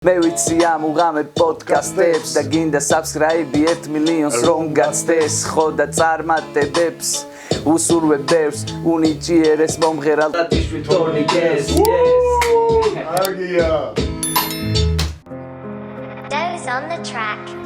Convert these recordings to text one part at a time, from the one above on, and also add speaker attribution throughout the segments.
Speaker 1: მე ვიცი ამ უღამე პოდკასტებს და გინდა subscribe 1 მილიონს რომ გაცდეს ხო და წარმატებებს უსურვებ ბევრს უნიჭიერეს მომღერალ და თვით თორნიკეს
Speaker 2: Argia.
Speaker 3: Those on the track.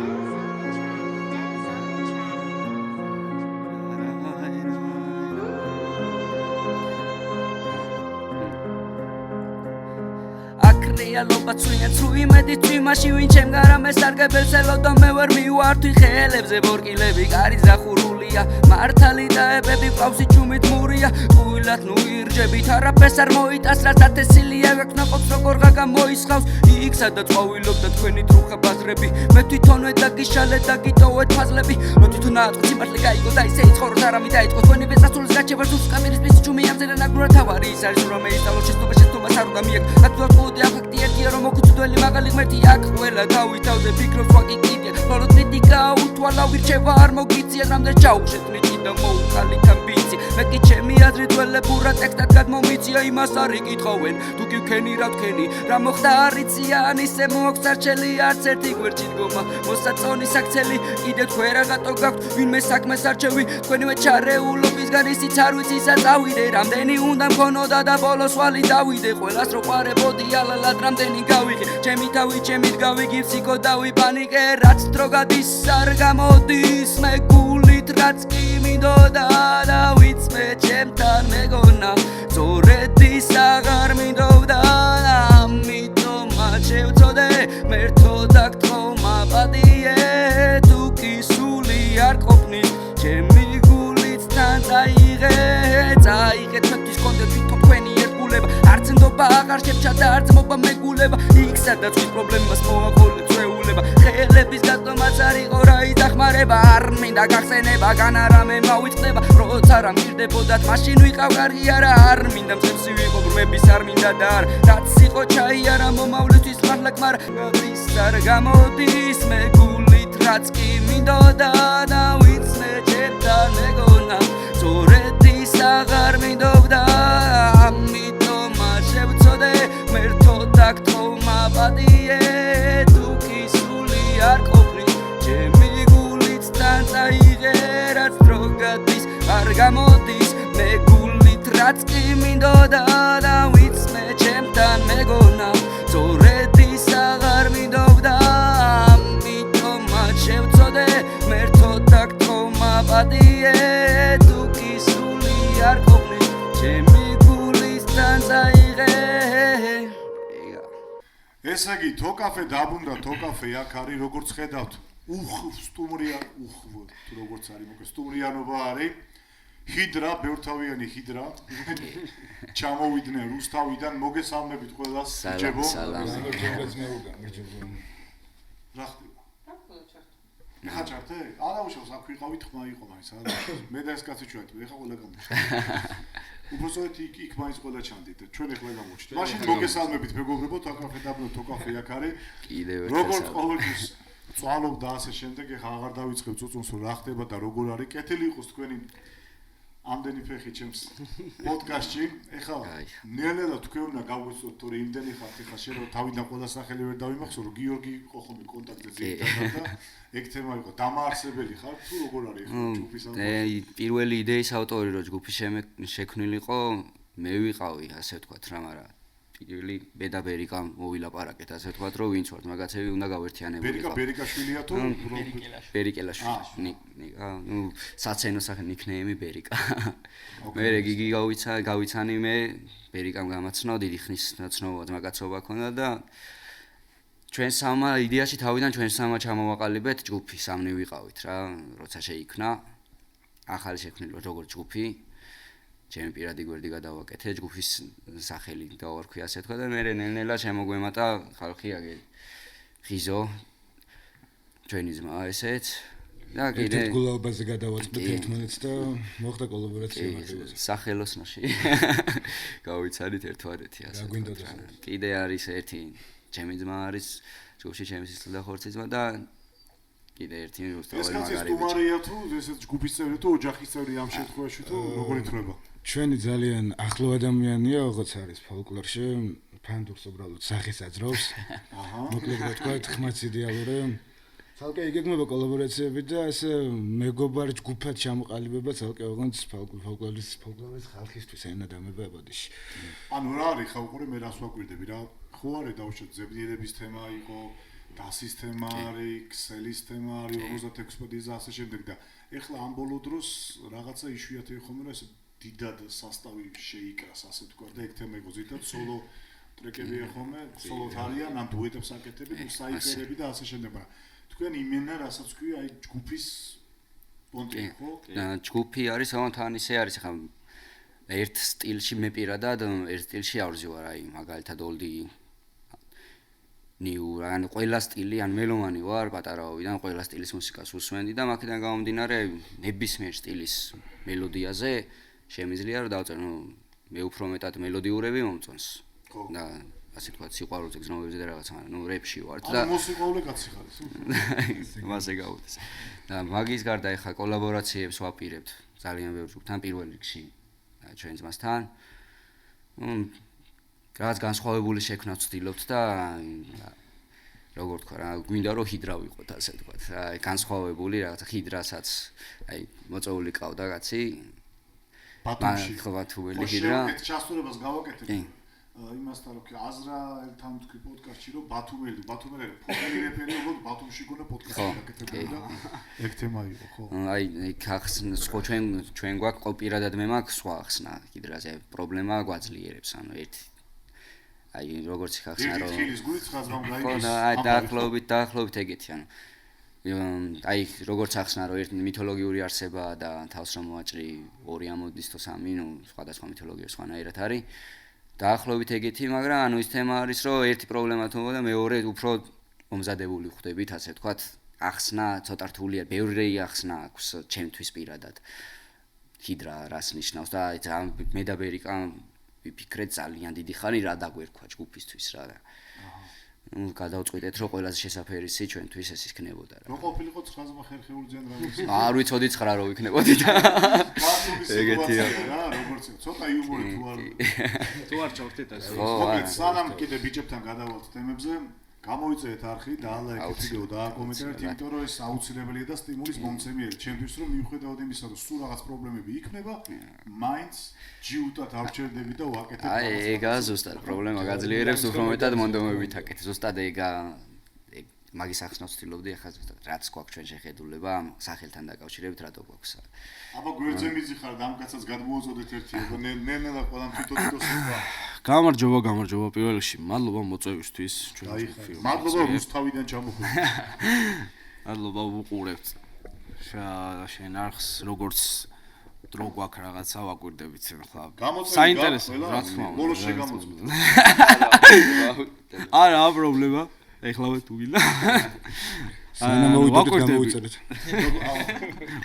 Speaker 4: რეალობა ცუი მედი თვიმაში ვინ ჩემ გარამეს არგებელს ელოდა მე ვერ მივართვი ხელებზე ბორკილები კარი ზახურულია მართალი დაებები ყავსი ჩუმით მურია ყვილად ნუ ირჯებით არაფერს არ მოიტას რაც ათესილია ვეკნაყობს როგორ ღაგა მოისხავს იქ სადაც ყვავილობდა თქვენი ტრუხა ბაზრები მე თვითონვე დაგიშალე დაგიტოვეთ ფაზლები რო თვითონ აწყო სიმართლე გაიგო და ისე იცხოვროთ არამი დაიწყო თქვენი ბესასულის გაჩება სულს კამერის პისი ჩუმი ამზერა ნაგრუა თავარი ის არის რომ მე ისწავლო შეცდომა შეცდომას არ უნდა მიაკ აქტუალურია ფაქტი ერთია რომ მოგწვდელი მაღალი ღმერთი აქ ყველა თავი-თავზე ფიქრობს ვაკი კიდე ხოლო კრიტიკა უთვალა ვირჩევა არ მოგიწია რამდენ ჩაუხშეთ ნიჭი და მოუხალით ამბიცი მე კი ჩემი აზრით ველებურა ტექსტად გადმომიწია იმას არ იკითხავენ თუ კი ვქენი რა ვქენი რა მოხდა არიციან ისე მოაქვს არჩელი არც ერთი გვერდში დგომა მოსაწონი საქცელი კიდე თქვენ რაღაცო გაქვთ ვინმე საქმეს არჩევი თქვენივე ჩარეულობისგან ისიც არ ვიცი საწავიდე რამდენი უნდა მქონოდა და ბოლოს ვალი დავიდე ყველას რო ყარებოდი ალალად რამდენი გავიღე ჩემი თავი ჩემით გავიგი ფსიქო დავიპანიკე რაც დრო გადის არ გამოდის მე გულით რაც კი მინდოდა და ვიცმე ჩემთან მეგონა ზორეთის აღარ მინდოდა ამიტომაც შევწოდე მერთო დაგთხოვ მაპატიე თუ კი სული არ ყოფნის ჩემი გულით თან წაიღე თქვენთვის კონდეთ თვითონ თქვენი ერთგულება არც ნდობა აღარ შეჭა და არც მობა მეგულება იქ სადაც ვით პრობლემას მოაყოლე წვეულება ხელების გატომაც არ იყო რა იდახმარება არ მინდა გახსენება განარამე მავიწყდება როცა რა მირდებოდათ მაშინ ვიყავ კარგი არა არ მინდა მსგავსი ვიყო ბრმების არ მინდა და არ რაც იყო ჩაიარა მომავლისთვის მართლა მარა ის არ გამოდის მე გულით რაც კი მინდოდა და ვიცმე ჩემთან მეგონა ზორეთის აღარ მინდოდა ამიტომაც შევწოდე მერთო დაგთხოვ მაპატიე თუ კი სული არ ყოფნის ჩემი გულით თან წაიღე რაც დრო გადის არ გამოდის მე გულით რაც კი მინდოდა და ვიცმე ჩემთან მეგონა ზორეთის აღარ მინდოდა ამიტომაც შევწოდე მერთო დაგთხოვ მაპატიე თუ კი სული არ ყოფნის ჩემი გულით თან წაიღე
Speaker 2: ესე იგი, თოკაფე დაბრუნდა, თოკაფე აქ არის, როგორც ხედავთ, სტუმრია, თუ როგორც არის, მოკლედ სტუმრიანობა არის. ჰიდრა, ბევრთავიანი ჰიდრა. ჩამოვიდნენ რუსთავიდან, მოგესალმებით ყველას, ჯებო. რა ხდება? რა ჩარტე? არა უშავს, აქ ვიყავით, ხმა იყო მაინც, არა. მე და ეს კაცი ჩვენთ, ეხა ყველა გამოჩნდა. უბრალოდ იქ მაინც ყველა ჩანდით, ჩვენ ეხლა გამოჩნდით. მაშინ მოგესალმებით მეგობრებო, თოკაფე დაბრუნდა, თოკაფე აქ არის.
Speaker 4: კიდევ ერთხელ
Speaker 2: როგორც ყოველთვის წვალობ და ასე შემდეგ, ეხა აღარ დავიწყებ წუწუნს რა ხდება და როგორ არის. კეთილი იყოს თქვენი ამდენი ფეხი ჩემს პოდკასტში. ეხლა ნელ-ნელა თქვენ უნდა გავუწოთ, თორე იმდენი ხართ, ეხლა შენ რომ თავიდან ყველა სახელი ვერ დავიმახსოვრო, გიორგი იყო ხოლმე კონტაქტზე და ეგ თემა იყო. დამაარსებელი ხარ თუ როგორ არის ეხლა ჯგუფის
Speaker 4: ამბავი? პირველი იდეის ავტორი რო ჯგუფი შექმნილიყო, მე ვიყავი, ასე ვთქვათ რა, მაგრამ პირველი მე და ბერიკა მოვილაპარაკეთ, ასე ვთქვათ, რომ ვინც ვართ, მაგაცები უნდა გავერთიანებულიყო.
Speaker 2: ბერიკაშვილია თუ
Speaker 4: ბერიკელაშვილი. ნუ საცენო სახე ნიკნეიმი ბერიკა. მე გიგი გავიცანი მე ბერიკამ გამაცნო, დიდი ხნის ნაცნობად მაგაცობა ქონდა და ჩვენ სამა იდეაში თავიდან ჩვენ სამა ჩამოვაყალიბეთ ჯგუფი, სამნი ვიყავით რა, როცა შეიქმნა ახალი შექმნილი როგორც ჯგუფი ჩემი პირადი გვერდი გადავაკეთე ჯგუფის სახელი დავარქვი ასე თქვა და მე ნელ-ნელა შემოგვემატა ხალხი აგე ღიზო ჩვენი ძმა ესეც და კიდე
Speaker 5: გულაობაზე გადავაწყდით ერთმანეთს და მოხდა კოლაბორაცია მაგაზე
Speaker 4: სახელოსნოში გავიცანით ერთმანეთი ასე კიდე არის ერთი ჩემი ძმა არის ჯგუფში ჩემი სისხლი და ხორცი ძმა და კიდე ერთი
Speaker 2: რუსთაველი მაგარი ეს კაცი სტუმარია თუ ესეც ჯგუფის წევრი თუ ოჯახის წევრი ამ შემთხვევაში თუ როგორ ითვლება
Speaker 5: ჩვენი ძალიან ახლო ადამიანია, როგორც არის ფოლკლორში, ფანდურს უბრალოდ სახის აძრავს. მოკლედ ვთქვა, ხმაც იდეალური. ცალკე იგეგმება კოლაბორაციები და ესე მეგობარ ჯგუფად ჩამოყალიბება ცალკე ოღონდ ფოლკლორის ხალხისთვის ენა დამებებოდიში.
Speaker 2: ანუ რა არის ხა უყურე მე რას ვაკვირდები რა ხო არის დაუშვათ ზებნიერების თემა იყო დასის თემა არის ქსელის თემა არის 56 პოდიზა ასე შემდეგ და ეხლა ამ ბოლო დროს რაღაცა იშვიათი ხომ რა ესე დიდად სასტავი შეიკრას ასე თქვა და ეგ თემა იყო ზედათ სოლო ტრეკები ხომე სოლოთ არიან ამ დუეტებს აკეთები საიტერები და ასე შემდეგ თქვენ იმენა რასაც ქვი აი ჯგუფის პონტი ხო?
Speaker 4: ჯგუფი არის ამან ისე არის ხა ერთ სტილში მე პირადად ერთ სტილში ავზივარ აი მაგალითად oldi new ან ყველა სტილი ან მელომანი ვარ პატარაობიდან ყველა სტილის მუსიკას უსმენდი და მაგიდან გამომდინარე ნებისმიერ სტილის მელოდიაზე შემიძლია რომ დავწერო მე უფრო მეტად მელოდიურები მომწონს და ასე თქვა სიყვარულზე გზნობებზე და რაღაცა მაგრამ ნუ რეპში ვარ და
Speaker 2: მუსიკალური კაცი ხარ
Speaker 4: მასე გავუდეს და მაგის გარდა ეხა კოლაბორაციებს ვაპირებთ ძალიან ბევრ ჯგუფთან პირველ რიგში ჩვენ ძმასთან რაღაც განსხვავებული შექმნა ვცდილობთ და როგორ თქვა რა გვინდა რომ ჰიდრა ვიყოთ ასე თქვა რა განსხვავებული რაღაცა ჰიდრასაც აი მოწეული ყავდა კაცი
Speaker 2: ბათუმში
Speaker 4: ხო ბათუმელი ჰიდრა
Speaker 2: ეს ჩასწორებას გავაკეთებ იმასთან რომ აზრა ერთთან თქვი პოდკასტში რომ ბათუმელი ფუძელი რეპერი უბრალოდ ბათუმში გონა პოდკასტი გაკეთებდა და ეგ თემა იყო ხო
Speaker 4: აი ხახს ხო ჩვენ გვაქვს პირადად მე მაქვს სხვა ხსნა ჰიდრაზე პრობლემა გვაძლიერებს ანუ ერთი აი როგორც ხახსნა რომ
Speaker 2: ხილის გულიცხას რომ გაიგოს
Speaker 4: ხო და აი დაახლოებით ეგეთი ანუ აი როგორც ახსნა რომ ერთი მითოლოგიური არსებაა და თავს რომ მოაჭრი ორი ამოდის თუ სამი ნუ სხვადასხვა მითოლოგია სხვანაირად არის დაახლოებით ეგეთი მაგრამ ანუ ის თემა არის რომ ერთი პრობლემა თუმცა და მეორე უფრო მომზადებული ხვდებით ასე ვთქვათ ახსნა ცოტა რთულია ბევრი ახსნა აქვს ჩემთვის პირადად ჰიდრა რას ნიშნავს და მე და ბერიკა ვიფიქრეთ ძალიან დიდი ხანი რა დაგვერქვა ჯგუფისთვის რა და ნუ გადავწყვიტეთ რომ ყველაზე შესაფერისი ჩვენთვის ეს იქნებოდა რა.
Speaker 2: რო ყოფილიყო 9 ხერხეული ძენ რა.
Speaker 4: არ ვიცოდი 9 რო იქნებოდი და
Speaker 2: ეგეთია რა, როგორც ცოტა იუმორი თუ არ ჩავრთეთ ასე. მოკლედ სანამ კიდე ბიჭებთან გადავალთ თემებზე, გამოიწერეთ არხი და ლაიქით ვიდეო და კომენტარით, იმიტომ რომ ეს აუცილებელია და სტიმულის მომცემია ჩემთვის რომ მიუხედავად იმისა რომ სულ რაღაც პრობლემები იქნება, მაინც ჯიუტად არჩევდები და ვაკეთებ.
Speaker 4: აი ეგა ზუსტად პრობლემა გაძლიერებს უფრო მეტად მონდომებით აკეთე. ზუსტად ეგა მაგის ახსნას ვცდილობდი ახლა ზუსტად რაც გვაქვს ჩვენ შეხედულება ამ სახელთან დაკავშირებით რატო გვაქვს.
Speaker 2: აბა გვერდზე მიზიხარ და ამ კაცას გადმოუწოდეთ ერთი აბა ნელა ყველამ თვითონ სიტყვა.
Speaker 6: გამარჯობა პირველ რიგში მადლობა მოწვევისთვის ჩვენ
Speaker 2: ჯგუფი. მადლობა რუსთავიდან ჩამოხვიდით.
Speaker 6: მადლობა უყურებთ. შენ არხს როგორც დრო გვაქვს რაღაცა ვაკვირდებით ახლა. საინტერესო რა თქმა უნდა.
Speaker 2: ბოლოს შეგამოწმეთ.
Speaker 6: არა პრობლემა. ეხლა თუ გინდა.
Speaker 5: მოუწოდეთ.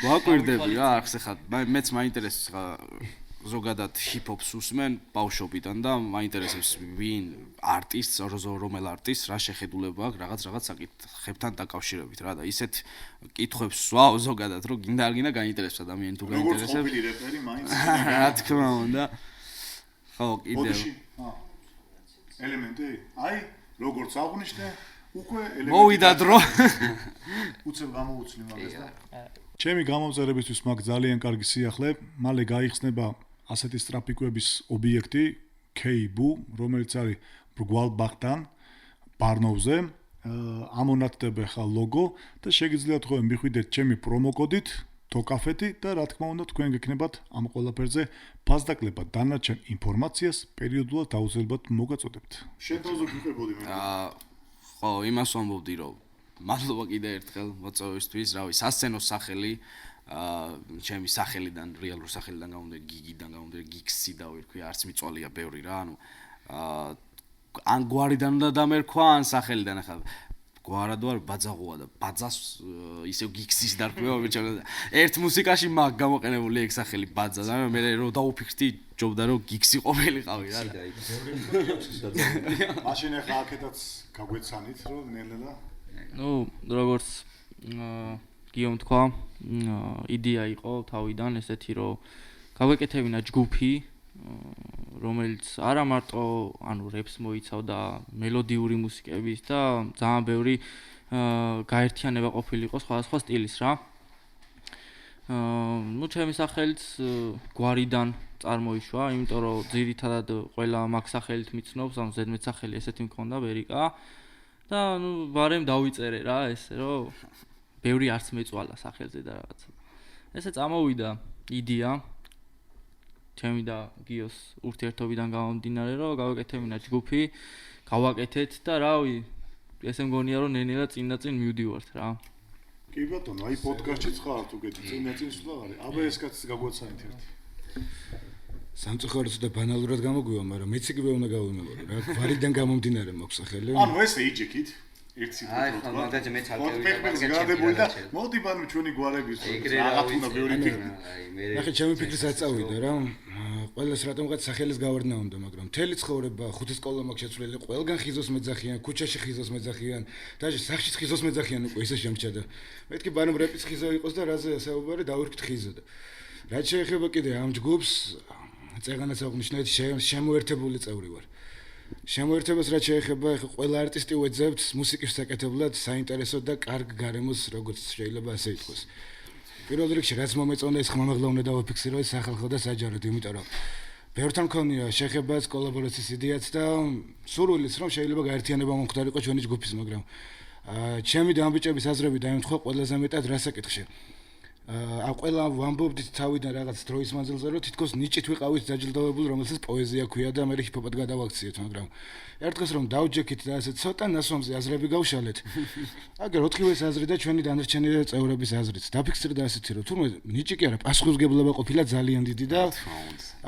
Speaker 6: ვაკვირდები რა ახს ახლა მეც მაინტერესებს ახლა ზოგადად ჰიპ-ჰოპს უსმენ ბავშვობიდან და მაინტერესებს ვინ არტისტს რომელ არტისტს რა შეხედულება აქვს რაღაც საკითხებთან დაკავშირებით რა და ისეთ კითხვებს ვსვავ ზოგადად რომ გინდა არ გინდა გაინტერესებს ადამიანი თუ გაინტერესებს
Speaker 2: როგორც ყოფილი რეპერი მაინც
Speaker 6: რა თქმა უნდა ხო კიდევ
Speaker 2: ელემენტი აი როგორც აღნიშნე უკვე ელემენტი
Speaker 6: მოვიდა დრო
Speaker 2: უცებ გამოუცლი მაგას და ჩემი გამომწერებისთვის მაგ ძალიან კარგი სიახლე მალე გაიხსნება ასეთი სტრაფიკების ობიექტი K-Bu რომელიც არის ბრგვალბახთან ბარნოვზე ამონათდება ხა ლოგო და შეგიძლიათ ხოლმე მიხვიდეთ ჩემი პრომო კოდით TOKAFETI და რა თქმა უნდა თქვენ გექნებათ ამ ყველაფერზე ფასდაკლება დანარჩენ ინფორმაციას პერიოდულად დაუცილებლად მოგაწოდებთ შენ თავს ვიყებოდი მე
Speaker 6: ხო იმას ვამბობდი რომ მადლობა კიდე ერთხელ მოწვევისთვის რავი სასცენო სახელი ჩემი სახელიდან რეალურ სახელიდან გამომდინარე გიგიდან გამომდინარე გიქსი დავირქვი არც მიწვალია ბევრი რა ანუ ან გვარიდან უნდა დამერქვა ან სახელიდან ახლა გვარად ვარ ბაძაღოა და ბაძას ისევ გიქსის დარქმევა მეჩვენა ერთ მუსიკაში მაგ გამოყენებული ეგ სახელი ბაძა და მე რო დაუფიქრდი ჯობდა რომ გიქსი ყოფილიყავი რა
Speaker 2: მაშინ ახლა აქედაც გაგვეცანით რომ ნელა
Speaker 7: ну როგორც გიომ თქვა იდეა იყო თავიდან ესეთი რომ გავეკეთებინა ჯგუფი, რომელიც არა მარტო რეპს მოიცავდა მელოდიური მუსიკების და ძალიან ბევრი გაერთიანება ყოფილიყო სხვადასხვა სტილის რა. ჩემი სახელიც გვარიდან წარმოიშვა, იმიტომ რომ ძირითადად ყველა მაგ სახელით მიცნობს, ზედმეტ სახელი ესეთი მქონდა ბერიკა და ბარემ დავიწერე რა ესე რომ ბევრი არც მეწვალა სახელზე და რაღაცა. ესე წამოვიდა იდეა ჩემი და გიოს ურთიერთობიდან გამომდინარე რომ გავაკეთებინა ჯგუფი, გავაკეთეთ და რავი, ესე მგონია რომ ნენელა წინ მივდივართ რა.
Speaker 2: კი ბატონო, აი პოდკასტშიც ხართ უგეთი, წინ სულა არის. აბა ეს კაცს გაგვაცანით ერთი.
Speaker 5: სამწუხაროდ და ბანალურად გამოგვივა, მაგრამ მეც იგივე უნდა გავიმეორო რა. გვარიდან გამომდინარე მაქვს სახელი.
Speaker 2: ანუ ესე იჯექით. ერთ სიტყვით
Speaker 8: ხო, მაგაზე მეც
Speaker 2: ალკევია. მოდი ბანო ჩვენი გვარების რაღაც უნდა ბევრი ფიქრი.
Speaker 5: ნახე ჩემი ფიქრიც არ წავიდა რა. ყველას რატომღაც სახელის გავარდნა უნდა, მაგრამ მთელი ცხოვრება ხუთი სკოლა მაქვს შეცვლილი, ყველგან ხიზოს მეძახიან, ქუჩაში ხიზოს მეძახიან, დაჟე სახშიც ხიზოს მეძახიან უკვე ისე შემჭადა. მეთქი ბანო რეპის ხიზო იყოს და რაზე საუბარი დავირქვით ხიზო და. რაც შეეხება კიდე ამ ჯგუფს, წეგანაც აღნიშნეთ შემოერთებული წევრი ვარ. შემოერთებას რაც შეეხება, ეხლა ყველა არტისტი უეძებთ მუსიკის საკეთებლად საინტერესო და კარგ გარემოს, როგორც შეიძლება ასე ითქვას. პირველ რიგში რაც მომეწონა ეს ხმამაღლა უნდა დავაფიქსირო ეს სახალხო და საჯაროდ, იმიტომ რომ ბევრთან მქონია შეხებაც, კოლაბორაციის იდეაც და სურვილიც რომ შეიძლება გაერთიანება მომხდარიყო ჩვენი ჯგუფის, მაგრამ ჩემი და ამ ბიჭების აზრები დაემთხვა ყველაზე მეტად რა საკითხში. ყველა ვამბობდით თავიდან რაღაც დროის მანძილზე რომ თითქოს ნიჭით ვიყავით დაჯილდოვებული, რომელსაც პოეზია ქვია და მე ჰიპ-ჰოპად გადავაქციეთ, მაგრამ ერთ დღეს რომ დავჯექით და ასე ცოტა ნასვამზე აზრები გავშალეთ. აგერ 4-ვეს აზრი და ჩვენი დანარჩენი წევრების აზრიც. დაფიქსირდა ასეთი რომ თურმე ნიჭი კი არა, პასუხისმგებლობა ყოფილა ძალიან დიდი და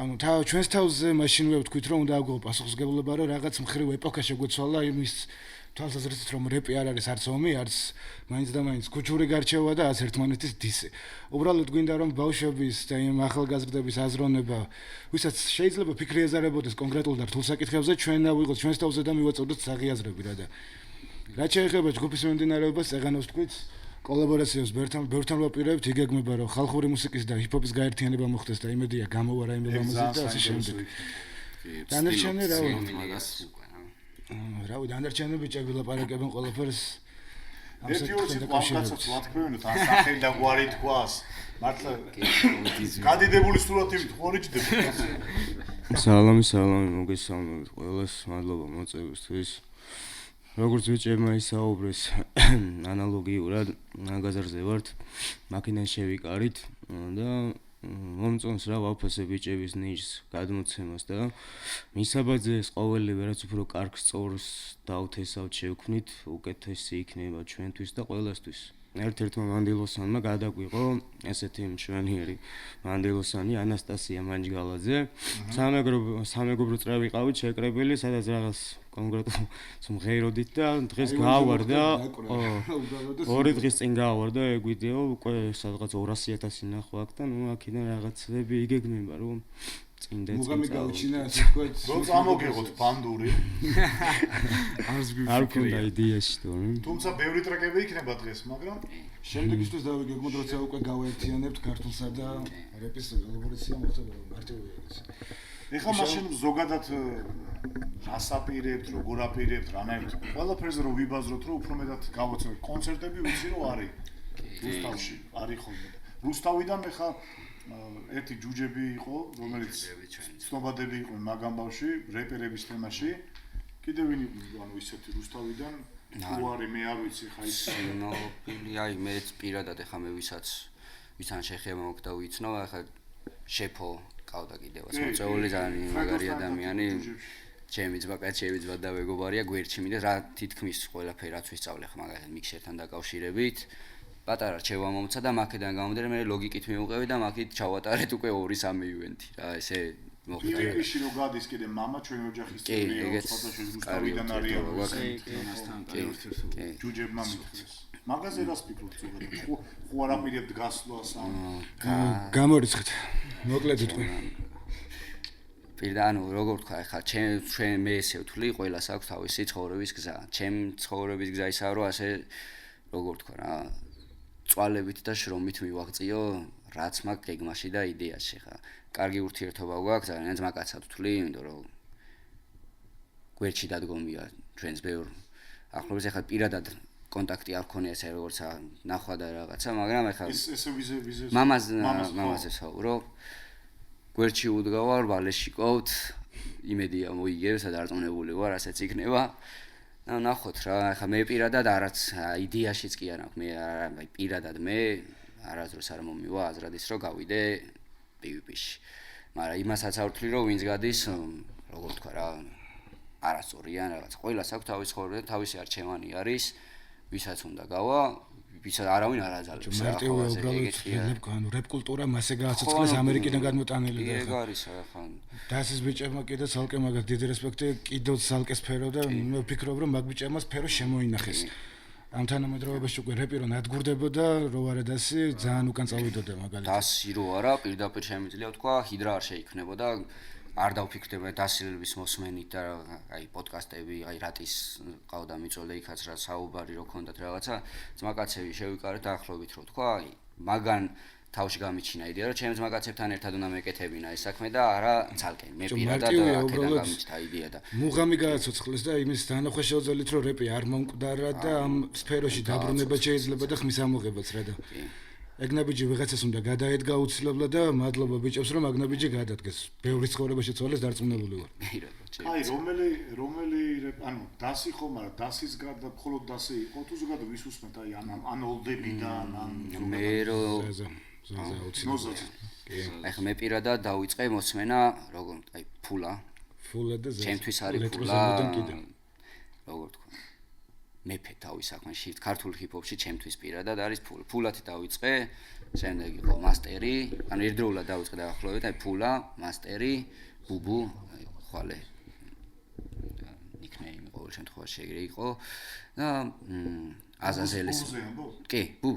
Speaker 5: ანუ ჩვენს თავზე მაშინ ვეთქვით რომ უნდა აგვიღო პასუხისმგებლობა რომ რაღაც მხრივ ეპოქა შეგვეცვალა იმის თვალსაზრისით რომ რეპი არ არის არც ომი, არც მაინც და მაინც ქუჩური გარჩევა და არც ერთმანეთის დისი. უბრალოდ გვინდა რომ ბავშვების და იმ ახალგაზრდების აზროვნება, ვისაც შეიძლება ფიქრი ეზარებოდეს კონკრეტულ და რთულ საკითხებზე, ჩვენ ავიღოთ ჩვენს თავზე და მივაწოდოთ საღიაზრები რა და. რაც შეეხება ჯგუფის მიმდინარეობას, წეგანავს თქვით, კოლაბორაციებს ბევრთან ვაპირებთ, იგეგმება რომ ხალხური მუსიკის და ჰიპ-ჰოპის გაერთიანება მოხდეს და იმედია გამოვარა იმ მუსიკა და ასე შემდეგ. დანარჩენი რავი. რავი, დანარჩენი ბიჭები ლაპარაკებენ ყველაფერს.
Speaker 2: ერთი კაცაც ვათქვენოთ, ან სახელი და გვარი თქواس. მართლა გადიდებული სურათი ხორიჭდება.
Speaker 9: სალამი, მოგესალმებით ყველას, მადლობა მოწვევისთვის. როგორც ბიჭებმა ისაუბრეს, ანალოგიურად გაზარზე ვართ, მაქინან შევიკარით და მომწონს რა ვაფასე ბიჭების ნიშს გადმოცემას და მისაბაძეს ყოველივე რაც უფრო კარგ სწორს დავთესავთ შევქმნით, უკეთესი იქნება ჩვენთვის და ყველასთვის. ერთ-ერთმა მანდილოსანმა გადაგვიყო ესეთი მშვენიერი მანდილოსანი ანასტასია მანჯგალაძე. სამეგობრო წრე ვიყავით შეკრებილი, სადაც რაღაც კონკრეტულ სიმღეროდით და დღეს გავარდა. ორი დღის წინ გავარდა ეგ ვიდეო, უკვე სადღაც 200,000 ნახვა აქვს და ნუ აქედან რაღაცები იგეგმება რომ წინ და წინ.
Speaker 5: მოგამი გავჩინა ასე თქვით.
Speaker 2: რომ წამოგიღოთ ბანდური.
Speaker 9: არ გქონდა იდეაში თორემ.
Speaker 2: თუმცა ბევრი ტრეკები იქნება დღეს, მაგრამ
Speaker 5: შემდეგისთვის დავიგეგმოთ, როცა უკვე გავაერთიანებთ ქართულსა და რეპის კოლაბორაცია მოხდება მარტივია ეს.
Speaker 2: ეხლა მაშინ ზოგადად რას აპირებთ, როგორ აპირებთ, რანაირად ყველაფერზე რომ ვიბაზროთ, რომ უფრო მეტად გავაცნობთ. კონცერტები ვიცი რომ არის. რუსთავში არის ხოლმე. რუსთავიდან ეხლა ერთი ჯუჯები იყო, რომელიც ცნობადები იყო მაგამ ბავში, რეპერების თემაში. კიდევ ვინ იყო, ანუ ისეთი რუსთავიდან, თუ არის მე არ ვიცი ხა ის.
Speaker 8: ნო, აი მეც პირადად ეხლა მე ვისთან შეხება მოგდა ვიცნო, ახლა შეფო ყავდა კიდევაც მოწეული ძალიან მაგარი ადამიანი. ჩემი ძმა და მეგობარია გვერდში მინდა რა თითქმის ყველაფერი რაც ვისწავლე ხა მაგალითად მიქსერთან დაკავშირებით. პატარა რჩევა მომცა და მაქედან გამომდინარე მე ლოგიკით მივუყევი და მაქით ჩავატარეთ უკვე 2-3 ივენთი რა ესე მოხდა.
Speaker 2: კი რო გადის კიდე მამა ჩვენი ოჯახის წევრია, სხვადასხვა რუსთავიდან არიან. ჯუჯებმა მithles. მაგაზე რას ფიქრობთ ზოგადად? ხო არ აპირებთ გასვლას ან
Speaker 5: გამორიცხეთ. მოკლედ უთქვი.
Speaker 8: პირდა ანუ როგორ თქვა ახლა ჩვენ მე ესე ვთვლი ყველას აქვს თავისი ცხოვრების გზა. ჩემ ცხოვრების გზა ისაა რომ ასე როგორ თქვა რა წვალებით და შრომით მივაღწიო რაც მაქვს გეგმაში და იდეაში ხა. კარგი ურთიერთობა გვაქვს, ძალიან ძმაკაცად ვთვლი, იმიტომ რომ გვერდში დადგომია ჩვენს ბევრ ახლობელს ახლა პირადად კონტაქტი არ მქონია ესე როგორც ნახვა და რაღაცა, მაგრამ ახლა
Speaker 2: ესე ვიზე
Speaker 8: მამაზე საუბრო. გვერდში უდგავარ, ვალეში ყავთ, იმედია მოიგებს, დარწმუნებული ვარ, ასეც იქნება. ნახოთ რა, ახლა მე პირადად არაც იდეაშიც კი არ აქვს, მე აი პირადად მე არასდროს არ მომივა აზრად ის რომ გავიდე PvP-ში. მაგრამ იმასაც არ ვთვლი რომ ვინც გადის, როგორ თქვა რა, არასწორია რაღაც. ყველას აქვს თავის ხოვერდა, თავისი არჩევანი არის, ვისაც უნდა გავა, ვისაც არავინ არ აძალებს.
Speaker 5: მარტივია უბრალოდ ანუ რეპ კულტურა მასე გააცოცხლეს ამერიკიდან გადმოტანილი და
Speaker 8: ეგ არის ახლა.
Speaker 5: დასის ბიჭებმა კიდე ცალკე მაგას დიდი რესპექტი, კიდევ ცალკე სფერო და მე ვფიქრობ რომ მაგ ბიჭებმა სფერო შემოინახეს. ამ თანამედროვეობაში უკვე რეპი რო ნადგურდებოდა, რო არა დასი ძალიან უკან წავიდოდა მაგალითად.
Speaker 8: დასი რო არა, პირდაპირ შემიძლია თქვა, ჰიდრა არ შეიქმნებოდა. არ დავფიქრდება დასილების მოსმენით და აი პოდკასტები, აი რატის ყავდა მიწოლე იქაც რა საუბარი რო ქონდათ რაღაცა, ძმაკაცები შევიკარეთ ახლობით რო თქვა, აი მაგან თავში გამიჩინა იდეა რომ ჩემს ძმაკაცებთან ერთად უნდა მეკეთებინა ეს საქმე და არა ცალკე მე პირადად აქედან გამიჩნდა იდეა და
Speaker 5: მუღამი გააცოცხლეს და იმის თანახმად შეუძლიათ რომ რეპი არ მომკვდარა და ამ სფეროში დაბრუნება შეიძლება და ხმის ამოღებაც რა და ეგნაბიჯი ვიღაცას უნდა გადაედგა უცილებლად და მადლობა ბიჭებს რომ აგნაბიჯი გადადგეს. ბევრი ცხოვრებაში ცვალეს დარწმუნებული ვარ.
Speaker 2: აი რომელი ანუ დასი ხომ არა დასის გარდა მხოლოდ დასი იყო თუ ზოგადად ვის უსმენთ აი ან ოლდებიდან ან
Speaker 8: მე რო ახლა მე პირადად დავიწყე მოსმენა როგორ აი ფულა
Speaker 5: და
Speaker 8: ჩემთვის არის ფულა როგორ თქვა მეფე თავის საქმეში ქართულ ჰიპ-ჰოპში ჩემთვის პირადად არის ფულათი დავიწყე შემდეგ იყო მასტერი ანუ ერთდროულად დავიწყე დაახლოებით აი ფულა მასტერი ბუბუ ხვალე ნიკნეიმი ყოველ შემთხვევაში ეგრე იყო და აზაზელის კი ბუ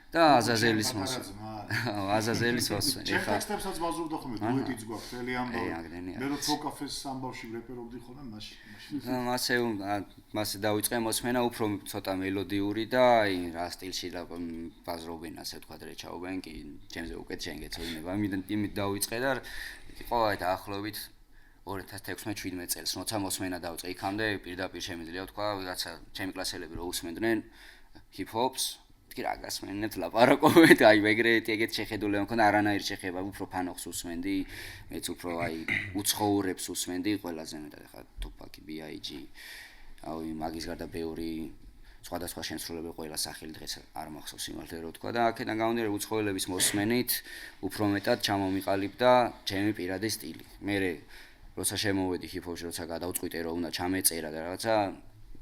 Speaker 8: და აზაზელის მოსვენ
Speaker 2: ეხა ტექსტებსაც ვაზრობდა ხოლმე დუეტიც გვაქვს თელი ამბავი მე რო ფოკაფეს ამბავში რეპერობდი ხოლმე მაშინ მასე დავიწყე მოსმენა უფრო ცოტა მელოდიური და აი რა სტილში ბაზრობენ ასე თქვა რეჩაობენ კი ჩემზე უკეთ შენგეცოინება იმით დავიწყე და იყო აი დაახლოებით 2016-17 წელს როცა მოსმენა დავიწყე იქამდე პირდაპირ შემიძლია თქვა ვიღაცა ჩემი კლასელები რო უსმენდნენ ჰიპ-ჰოპს რა გასმენთ ლაპარაკობთ აი ეგრეთ ეგეთ შეხედულება მქონდა არანაირი შეხება უფრო ფანოხს უსმენდი მეც უფრო აი უცხოურებს უსმენდი ყველაზე მეტად ხა თუპაკი BIG აი მაგის გარდა ბევრი სხვადასხვა შემსრულებელი ყველა სახელი დღეს არ მახსოვს იმალთე რო თქვა და აქედან გამომდინარე უცხოელების მოსმენით უფრო მეტად ჩამომიყალიბდა ჩემი პირადი სტილი მე როცა შემოვედი ჰიპ-ჰოპში როცა გადავწყვიტე რომ უნდა ჩამეწერა და რაღაცა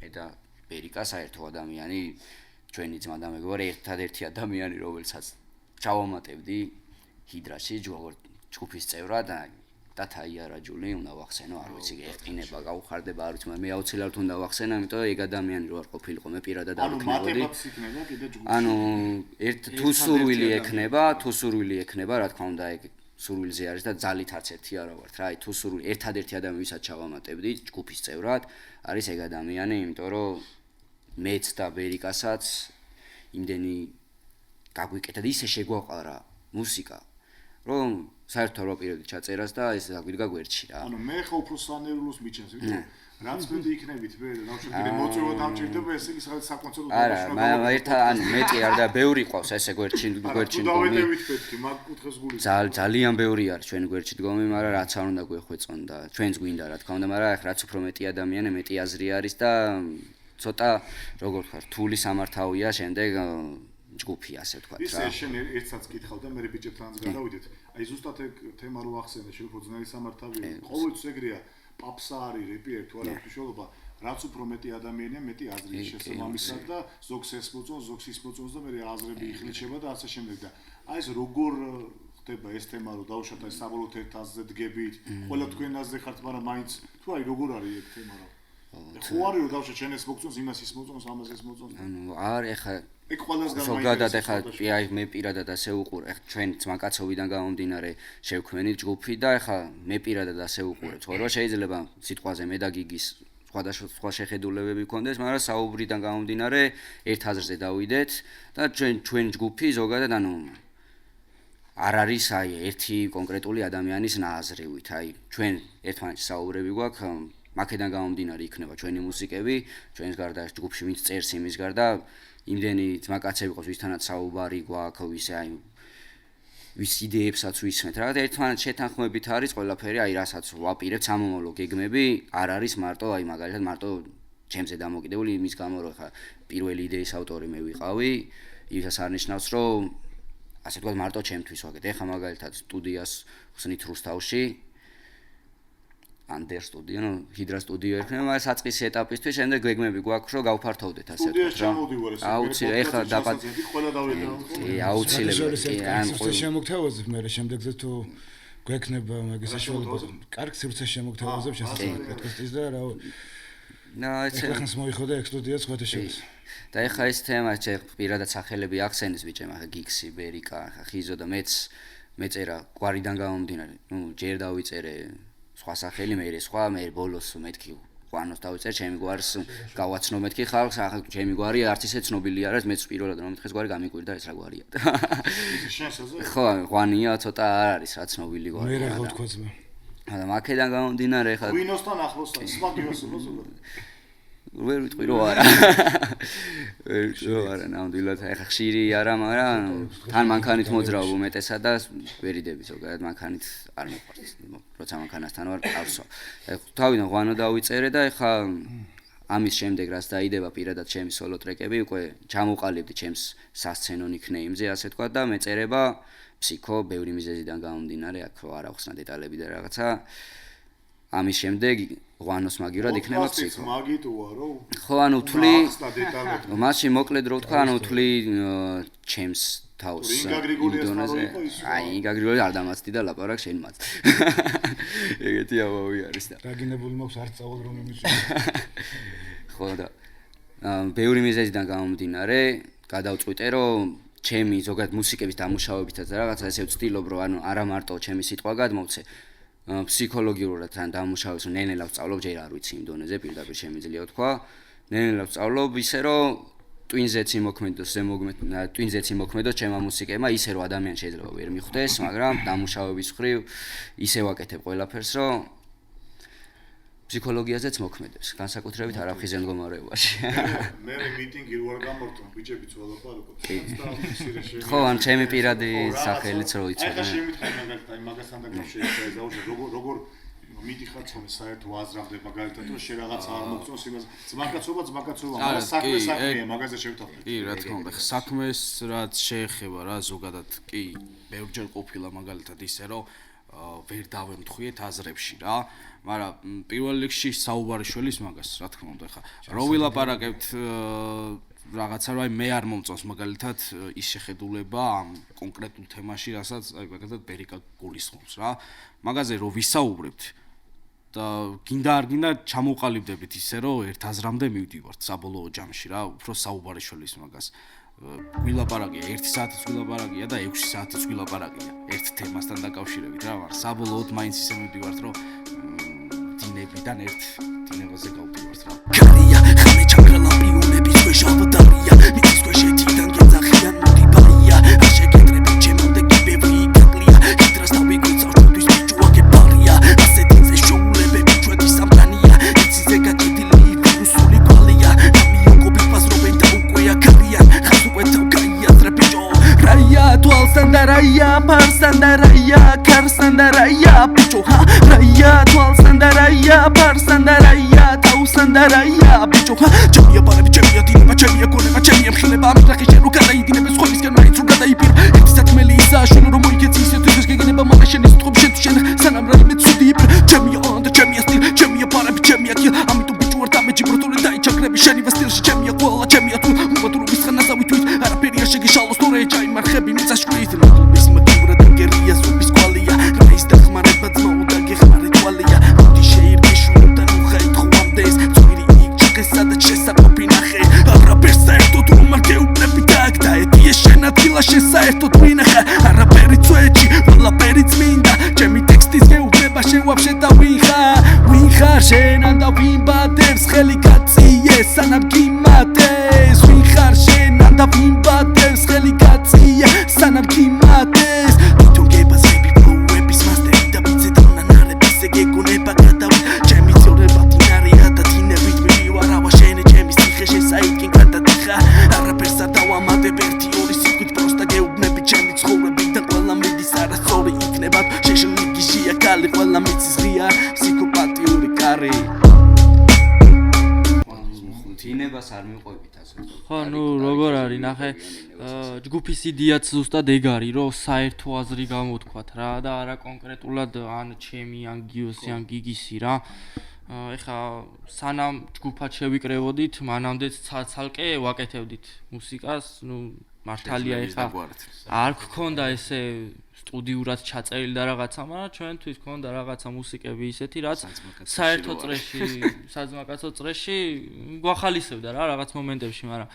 Speaker 2: მე და ბერიკა საერთო ადამიანი ჩვენი ძმა და მეგობარი ერთადერთი ადამიანი რომელსაც ჩავამატებდი ჰიდრაში ჯგუფის წევრად და თაია ჯული უნდა ვახსენო არ ვიცი ერთინება გაუხარდება არ ვიცი მე აუცილებლად უნდა ვახსენო იმიტომ რომ ეგ ადამიანი რო არ ყოფილიყო მე პირადად არ ვიქნებოდი ანუ თუ სურვილი ექნება რა თქმა უნდა ეგ სურვილზე არის და ძალით არც ერთი არა ვართ რა აი თუ სურვილი ერთადერთი ადამიანი ვისაც ჩავამატებდი ჯგუფის წევრად არის ეგ ადამიანი იმიტომ რომ მეც და ბერიკასაც იმდენი გაგვიკეთა და ისე შეგვაყარა მუსიკა რომ საერთოდ არ ვაპირებდი ჩაწერას და ეს დაგვიდგა გვერდში რა ანუ მე ხო უფრო სანერულოს მიჩენს ვიდრე რაც მეტი იქნებით მე დავშეკიდე მოწვევა დამჭირდება ეს იგი საკონცერტო
Speaker 8: დაბაშნა არა ერთად ან მეტი არ და ბევრი ყავს ესე გვერდში
Speaker 2: დავედევით პეთქი მაგ კუთხეს გული
Speaker 8: ძალიან ბევრი არის ჩვენ გვერდში დგომი მაგრამ რაც არ უნდა გვეხვეწონ და ჩვენს გვინდა რა თქმა უნდა მაგრამ ახლა რაც უფრო მეტი ადამიანი მეტი აზრი არის და ცოტა როგორ ვთქვა რთული სამართავია შემდეგ ჯგუფი ასე ვთქვა რა
Speaker 2: ისე შენ ერთსაც კითხავ და მე ბიჭებთანაც გადავიდეთ აი ზუსტად ეგ თემა რო ახსენე შენ უფრო ძნელი სამართავია ყოველთვის ეგრეა პაპსა არის რეპიერ თუ არა მნიშვნელობა რაც უფრო მეტი ადამიანია მეტი აზრი შესაბამისად და ზოგს ეს მოწონს ზოგს ის მოწონს და მე აზრები იხლიჩება და ასე შემდეგ და აი ეს როგორ ხდება ეს თემა რო დავუშვათ აი საბოლოოდ ერთ აზრზე დგებით ყველა თქვენ აზრზე ხართ მაგრამ მაინც თუ აი როგორ არის ეგ თემა რა ხო არის რომ დავშე ჩენეს მოგწონს იმას ის მოწონს ამას ეს მოწონს
Speaker 8: ანუ არ ეხა
Speaker 2: ეგ ყველას
Speaker 8: ზოგადად ეხა აი მე პირადად ასე უყურე ეხა ჩვენ ძმაკაცობიდან გამომდინარე შევქმნით ჯგუფი და ეხა მე პირადად ასე უყურე თორე შეიძლება სიტყვაზე მე და გიგის სხვა შეხედულებები გქონდეს მაგრამ საუბრიდან გამომდინარე ერთ აზრზე დავიდეთ და ჩვენ ჯგუფი ზოგადად ანუ არ არის აი ერთი კონკრეტული ადამიანის ნააზრევით, აი ჩვენ ერთმანეთს საუბრები გვაქვს, მაქედან გამომდინარე იქნება ჩვენი მუსიკები, ჩვენს გარდა ჯგუფში ვინც წერს იმის გარდა, იმდენი ძმაკაცები ყავს, ვისთანაც საუბარი გვაქვს, ვისე აი ვის იდეებსაც ვისმენთ, რა ერთმანეთს შეთანხმებით არის ყველაფერი, აი რასაც ვაპირებთ სამომავლო გეგმები, არ არის მარტო აი მაგალითად მარტო ჩემზე დამოკიდებული იმის გამო რომ ხა პირველი იდეის ავტორი მე ვიყავი, იმას არ ნიშნავს რომ ასე ვთქვათ მარტო ჩემთვის ვაკეთე. ეხლა მაგალითად სტუდიას ხსნით რუსთავში Under studio, no, Hydra studio ერქნება, მაგრამ საწყისი ეტაპისთვის შემდეგ გეგმები გვაქვს, რომ გავფართოვდეთ ასე ვთქვათ რა. აუცილებლად ეხლა დაბად
Speaker 2: ყველა დავეტოვოთ.
Speaker 8: აუცილებლად.
Speaker 5: ან შემოგთავაზებ მე შემდეგზე თუ გვექნება მაგის საშუალება, კარგ სივრცეს შემოგთავაზებ შესაძლოა პოდკასტის და რა. ეხლა მოიხოდა ექსტუდიაც ხოთა შევს.
Speaker 8: და ეხლა ეს თემა პირადად სახელები ახსენის ბიჭემ, ახლა გიქსი, ბერიკა, ახლა ხიზო და მეც მეწერა გვარიდან გამომდინარე. ნუ ჯერ დავიწერე სხვა სახელი, მე სხვა, მე ბოლოს მეთქი ყვანოს დავიწერ, ჩემი გვარს გავაცნო მეთქი ხალხს, ახლა ჩემი გვარი არც ისე ცნობილი არ არის, მეც პირველად რომ მეთქეს გვარი გამიკვირდა ეს რა გვარია. ხო, ყვანია ცოტა არ არის რა ცნობილი გვარი.
Speaker 5: მე რა ხო თქვა ძმა.
Speaker 8: და მაქედან გამომდინარე ხა
Speaker 2: ვინოსთან ახლოსთან, სმაგიოს უბრალოდ.
Speaker 8: ვერ ვიტყვი რომ არა. ვერ ვიტყვი რომ არა, ნამდვილად ახლა ხშირი არა, მაგრამ თან მანქანით მოძრაობ უმეტესად და ვერიდები ზოგადად მანქანით არ მოყვარს. როცა მანქანასთან ვარ ყავსო. თავიდან ღვანო დავიწერე და ახლა ამის შემდეგ რაც დაიდება პირადად ჩემი სოლო ტრეკები, უკვე ჩამოყალიბდი ჩემს სასცენო nickname-ზე, ასე თქვა და მეწერება ფსიქო, ბევრი მიზეზიდან გამომდინარე, აქ რა ახსნა დეტალები და რაღაცა. ამის შემდეგ ღვანოს მაგივრად იქნება ფსიქო.
Speaker 2: მაგიტოა რო?
Speaker 8: ხო, ანუ თვლი მასში მოკლედ რო ვთქვა, ანუ თვლი ჩემს თავს ინდონეზე. აი, ინგა გრიგოლიას არ დამაცდი და ლაპარაკ შენ მაც. ეგეთი ამბავი არის და.
Speaker 5: დაგინებული მაქვს არ წავალ რომ იმის.
Speaker 8: ხო და ბევრი მიზეზიდან გამომდინარე, გადავწყვიტე რომ ჩემი ზოგადად მუსიკების დამუშავებითაც რაღაცა ესე ვცდილობ რომ ანუ არა მარტო ჩემი სიტყვა გადმოვცე ფსიქოლოგიურად თან დამუშავებს რომ ნენელა ვსწავლობ ჯერ არ ვიცი იმ დონეზე პირდაპირ შემიძლია ვთქვა ნენელა ვსწავლობ ისე რომ ტვინზეც იმოქმედოს ტვინზეც იმოქმედოს ჩემმა მუსიკებმა ისე რომ ადამიანი შეიძლება ვერ მიხვდეს მაგრამ დამუშავების ხრივ ისე ვაკეთებ ყველაფერს რომ ფსიქოლოგიაზეც მოქმედებს განსაკუთრებით არაფხიზენ მდგომარეობაში
Speaker 2: მე მიტინგი ვარ გამორთო ბიჭებიც ველაპარაკობთ
Speaker 8: ხო ან ჩემი პირადი სახელიც რო იცოდე
Speaker 2: ახლა შემიძლია მაგალითად მაგასთან დაკავშირებით დაუშვე როგორ მიდიხარ ხოლმე საერთო აზრამდე მაგალითად რომ შე რაღაცა არ მოგწონს იმას ძმაკაცობა მაგრამ საქმეა მაგაზე შევთავაზეთ
Speaker 6: კი რა თქმა უნდა საქმეს რაც შეეხება რა ზოგადად კი ბევრჯერ ყოფილა მაგალითად ისე რომ ვერ დავემთხვიეთ აზრებში რა მაგრამ პირველ რიგში საუბარი შველის მაგას რა თქმა უნდა ხა რო ვილაპარაკებთ რაღაცა რომ აი მე არ მომწონს მაგალითად ის შეხედულება ამ კონკრეტულ თემაში რასაც აი მაგალითად ბერიკა გულისხმობს რა მაგაზე რო ვისაუბრებთ და გინდა არ გინდა ჩამოყალიბდებით ისე რომ ერთ აზრამდე მივდივართ საბოლოო ჯამში რა უფრო საუბარი შველის მაგას ვილაპარაკია 1 საათიც ვილაპარაკია და 6 საათიც ვილაპარაკია ერთ თემასთან დაკავშირებით რა მაგრამ საბოლოოდ მაინც ისე მივდივართ რომ დინებიდან ერთ დინებაზე გავდივართ რა
Speaker 4: კარია ხმე ჩაგრალაპი უნების შეშავდარია მის შეჭიდან გეძახიან მოდიბარია არ შეგეტრები ჩემამდე კიბები გაკლია ჰიდრას დავიგვიცა ჩვენთვის ბიჭუაკე ბარია ასეთი ზე შოულებები ჩვენი სამპლანია იცი გაკეთილი ვირუსული გვალია ამიოკობი ფასრობენ და უკვეა კარია Raya, parsandaraya, karsandaraya, bichoha. Raya, twalsandaraya, parsandaraya, tausandaraya, bichoha. Chamia barabi, chamia dinema, chamia konema, chamia mkhleba, mkhlaki sheru kadai dinema, skholiskan maitru kadai pir. Etisat melisa, shunu romo iketisi, tutus gegeneba, malashenis tkhub shentu shen, sanam ralimit sudi pir. Chamia onda, chamia stil, chamia barabi, chamia kill. Amitu bichuar tameji brotole dai chakrebi sheni vastil, chamia koala, chamia tu, umaduru viskhana zawitwit. Ara peria shegi shalos tore jai markhebi mitsashkuit. საერთოდ ვინახა არაფერი წვეჭი ყველაფერი წმინდა ჩემი ტექსტის გეუბნება შევაფშე და ვინ ხარ შენ ანდა ვინ ბადებს ხელი გაწიე სანამ გიმატეს ვინ ხარ შენ ანდა ვინ ბადებს ხელი გაწიე სანამ გიმატეს
Speaker 7: ხო, ნუ როგორ არის, ნახე, ჯგუფის იდეაც ზუსტად ეგ არის, რომ საერთო აზრი გამოთქვათ რა და არა კონკრეტულად ან ჩემი, ან გიოსი, ან გიგისი რა. ეხა სანამ ჯგუფად შევიკრებოდით, მანამდე ცალკე ვაკეთებდით მუსიკას, ნუ მართალია ეხა არ გქონდა ესე სტუდიურად ჩაწერილი და რაღაცა, მაგრამ ჩვენთვის გქონდა რაღაცა მუსიკები ისეთი, რაც საერთო წრეში, საძმაკაცო წრეში გვახალისებდა რა რაღაც მომენტებში, მაგრამ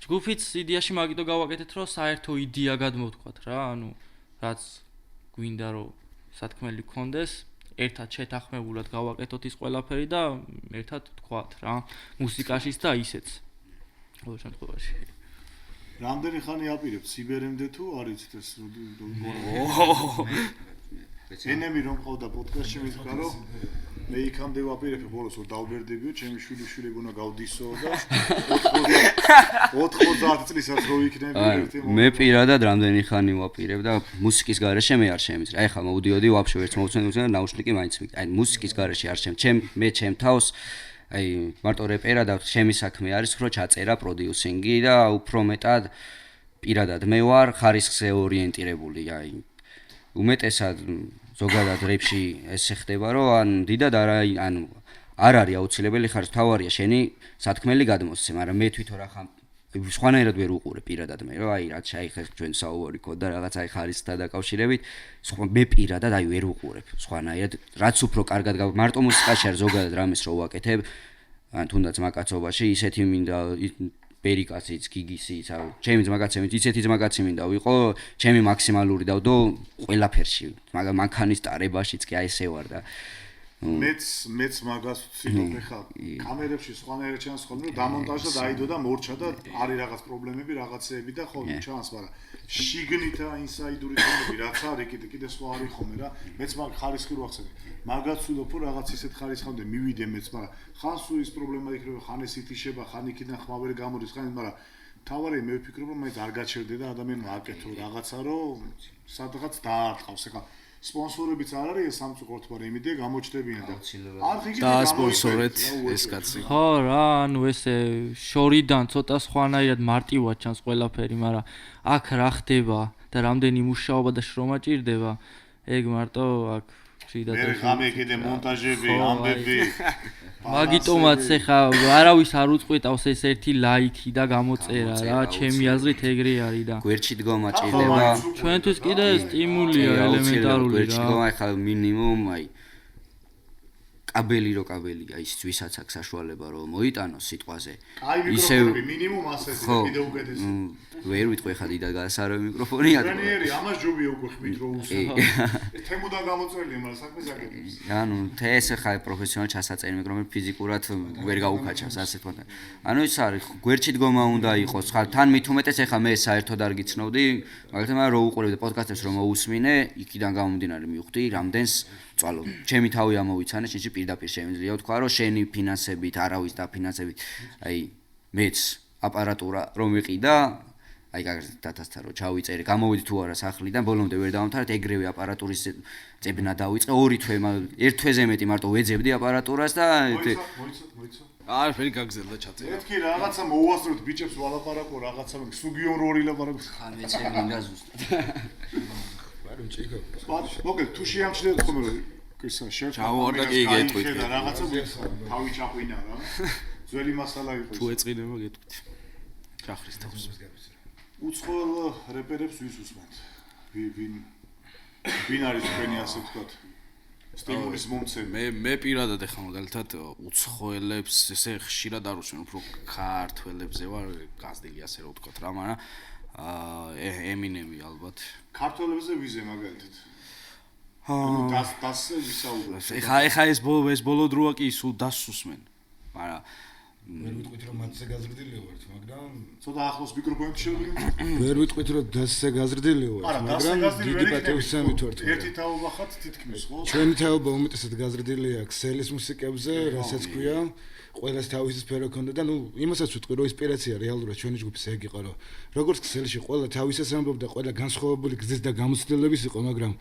Speaker 7: ჯგუფიც იდეაში მაგიტო გავაკეთეთ, რომ საერთო იდეა გადმოვთქვათ რა, ანუ რაც გვინდა რომ სათქმელი გქონდეს, ერთად შეთანხმებულად გავაკეთოთ ის ყველაფერი და ერთად თქვათ რა, მუსიკაშიც და ისეც. ყოველ შემთხვევაში.
Speaker 2: რამდენი ხანი აპირებთ სიბერემდე თუ არის ეს ენემი რომ ყავდა პოდკასტში მითხრა რომ მე იქამდე ვაპირებ ბოლოს რომ დავბერდებიო ჩემი შვილი უნდა გავდისო და 90 წლისაც რო იქნები ერთი
Speaker 8: მე პირადად რამდენი ხანი ვაპირებ და მუსიკის გარეშე მე არ შემიძლია. აი ხა მოვდიოდი ვაფშე ვერც მოვცენდი და ნაუშნიკი მაინც მიგ. აი მუსიკის გარეშე არ მე ჩემ თავს აი მარტო რეპერა და ჩემი საქმე არის რომ ჩაწერა, პროდიუსინგი და უფრო მეტად პირადად მე ვარ ხარისხზე ორიენტირებული. აი უმეტესად ზოგადად რეპში ეს ხდება რომ ან დიდად არ არის აუცილებელი ხარ თავარია შენი სათქმელი გადმოსცე, მაგრამ მე თვითონ რა ხამ სხვანაირად ვერ უყურებ პირადად მე რომ აი რაც შეიხეს ჩვენ საუბარი ქონდა რაღაც აი ხარისხთან დაკავშირებით, მე პირადად აი ვერ უყურებ სხვანაირად, რაც უფრო კარგად მარტო მუსიკაში არ ზოგადად რამეს რო ვაკეთებ, ან თუნდაც მაკაცობაში ისეთი მინდა ბერიკაციც, გიგისიც, ჩემი ძმაკაცებიც ისეთი ძმაკაცი მინდა ვიყო, ჩემი მაქსიმალური დავდო ყველაფერში, მაგრამ მანქანის ტარებაშიც კი აი ესე ვარ და
Speaker 2: მეც მაგას ვცდილობ ხა კამერებში სხვანაირად ჩანს ხოლმე რომ დამონტაჟდა დაიდო და მორჩა და არის რაღაც პრობლემები რაღაცეები და ხოლმე ჩანს, მაგრამ შიგნით ინსაიდური ხომები რაც არის კიდე სხვა არის ხოლმე რა მეც მაგ ხარისხი რო ახსენე მაგაც ვცდილობ რომ რაღაც ისეთ ხარისხამდე მივიდე მეც, მაგრამ ხან სულ ის პრობლემა იქნება, ხან ეს ითიშება, ხან იქიდან ხმა ვერ გამოდის, ხან მაგრამ თავარი მე ვფიქრობ რომ მაინც არ გაჩერდე და ადამიანმა აკეთო რაღაცა რომ სადღაც დაარტყავს ეხა სპონსორებიც არ არის სამწუხაროდ, მაგრამ იმედია გამოჩნდებიან და
Speaker 6: დაასპონსორეთ ეს კაცი.
Speaker 7: ხო რა, ანუ ესე შორიდან ცოტა სხვანაირად მარტივად ჩანს ყველაფერი, მაგრამ აქ რა ხდება და რამდენი მუშაობა და შრომა ჭირდება, ეგ მარტო აქ შიდა
Speaker 2: მე ღამე კიდე მონტაჟები, ამბები.
Speaker 7: მაგიტომაც ეხა არავის არ უწყვეტავს ეს ერთი ლაიქი და გამოწერა რა, ჩემი აზრით ეგრე არის და
Speaker 8: გვერდში დგომა ჭირდება.
Speaker 7: ჩვენთვის კიდე სტიმულია ელემენტარული რა.
Speaker 8: გვერდში დგომა ეხა მინიმუმ აი კაბელი აი ის ვისაც აქვს საშუალება რომ მოიტანოს სიტყვაზე.
Speaker 2: ისე მინიმუმ ასეთი კიდე უკეთესი.
Speaker 8: ვერ ვიტყვი ხა დიდად გასარო მიკროფონია.
Speaker 2: ტრენერი ამას ჯობია უკვე ხმით რომ უსწავლო. თემუდან გამოწერია, მაგრამ საქმეს აკეთებს.
Speaker 8: ანუ ეს ხა პროფესიონალ ჩასაწერი მიკროფონი ფიზიკურად ვერ გაუქაჩავს ასე თქვა. ანუ ის არის გვერდში დგომა უნდა იყოს. ხა თან მით უმეტეს ეხა მე საერთოდ არ გიცნობდი, მაგალითად რო უყურებდი პოდკასტებს რომ მოусმინე, იქიდან გამომდინარე მივხვდი რამდენს წვალო. ჩემი თავი ამოვიცანე, შეჭი პირდაპირ შემიძლია ვთქვა რომ შენი ფინანსებით, არავის დაფინანსებით, აი მეც აპარატურა რომ ვიყიდა აი გაგდათასთან რომ ჩავიწერე, გამოვიდი თუ არა სახლიდან, ბოლომდე ვერ დავამთავრეთ, ეგრევე აპარატურის წებნა დავიწყე, 2 თვე, ერთ თვეზე მეტი მარტო ვეძებდი აპარატურას და
Speaker 2: მოიცა.
Speaker 6: არ ფერი გაგზელდა ჩაწერა.
Speaker 2: მეთქი რაღაცა მოუასწროთ ბიჭებს ვალაპარაკო რაღაცა, სუგიონ რო ილაპარაკო.
Speaker 8: ხან მეცე მინდა ზუსტად.
Speaker 2: მოგეთ თუ შეამჩნევთ ხოლმე რომ ისა
Speaker 6: ჩავარდა კი გეტყვით.
Speaker 2: რაღაცა თავი ჩაყვინა რა. ძველი მასალა იყო.
Speaker 6: თუ ეწყინება გეტყვით. ჩახრის თავს.
Speaker 2: უცხოელ რეპერებს ვის უსმენთ? ვინ არის თქვენი ასე ვთქვათ? სტიმულის მომცემი.
Speaker 6: მე პირადად ახლა მაგალითად უცხოელებს ესე ხშირად არ უსმენ, უფრო ქართველებზე ვარ გაზდილი ასე რომ ვთქვათ რა, მაგრამ ემინემი ალბათ.
Speaker 2: ქართველებზე ვიზე მაგალითად? დასე ვისაუბრებ.
Speaker 6: ეხა ეს ბოლო დროა კი სულ დასუსმენ. მაგრამ
Speaker 5: ვერ ვიტყვით რომ მათზე გაზრდილი ვართ, მაგრამ
Speaker 2: ცოტა ახლოს მიკროფონით შევიდე.
Speaker 5: ვერ ვიტყვით რომ დასე გაზრდილი ვართ, მაგრამ დიდი პატივისცემით ვართ.
Speaker 2: ერთი თაობა ხართ თითქმის, ხო?
Speaker 5: ჩვენი თაობა უმეტესად გაზრდილია ქსელის მუსიკებზე, რასაც ქვია, ყველას თავისი სფერო ქონდა და ნუ იმასაც ვიტყვი რომ ინსპირაცია რეალურად ჩვენი ჯგუფის ეგ იყო, რომ როგორც ქსელში ყველა თავისას ამბობდა, ყველა განსხვავებული გზის და გამოცდილების იყო, მაგრამ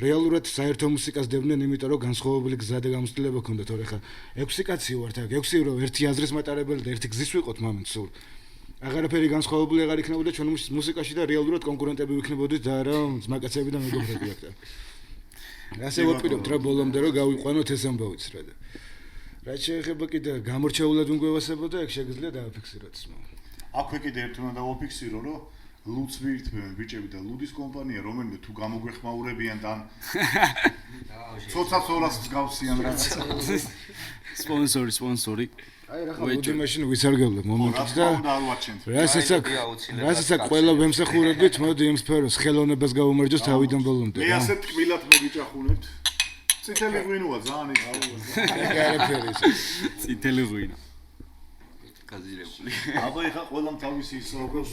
Speaker 5: რეალურად საერთო მუსიკას დებდნენ, იმიტომ რომ განსხვავებული გზა და გამოცდილება ქონდათ, თორე ხა 6 კაცი ვართ აქ, 6 რომ ერთი აზრის მატარებელი და ერთი გზის ვიყოთ მომენტ სულ. აღარაფერი განსხვავებული აღარ იქნებოდა ჩვენ მუსიკაში და რეალურად კონკურენტები ვიქნებოდით და არა ძმაკაცები და მეგობრები აქ და ასე ვაპირებთ რა ბოლომდე რომ გავიყვანოთ ეს ამბავიც რა და რაც შეეხება კიდე გამორჩეულად უნგვევასებოდა ეგ შეგიძლია დააფიქსიროთ სმა
Speaker 2: აქვე კიდე ერთი უნდა დავაფიქსირო რომ ლუდს ვირთმევენ ბიჭები და ლუდის კომპანია რომელიმე თუ გამოგვეხმაურებიან და ცოცხალს გავსიან რაღაცა
Speaker 6: სპონსორი
Speaker 5: აი რა ხარ მაშინ ვისარგებლებ მომენტს და რასაც აქ ყველა ვემსახურებით მოდი იმ სფეროს ხელოვნებას გავუმარჯოს თავიდან ბოლომდე
Speaker 2: მე ასე თბილად მოგიჭახუნებთ წითელი ღვინოა ძალიან
Speaker 5: ეგ
Speaker 6: წითელი ღვინო
Speaker 8: გაზირებული
Speaker 2: აბა ეხა ყველამ თავისი ის როგორ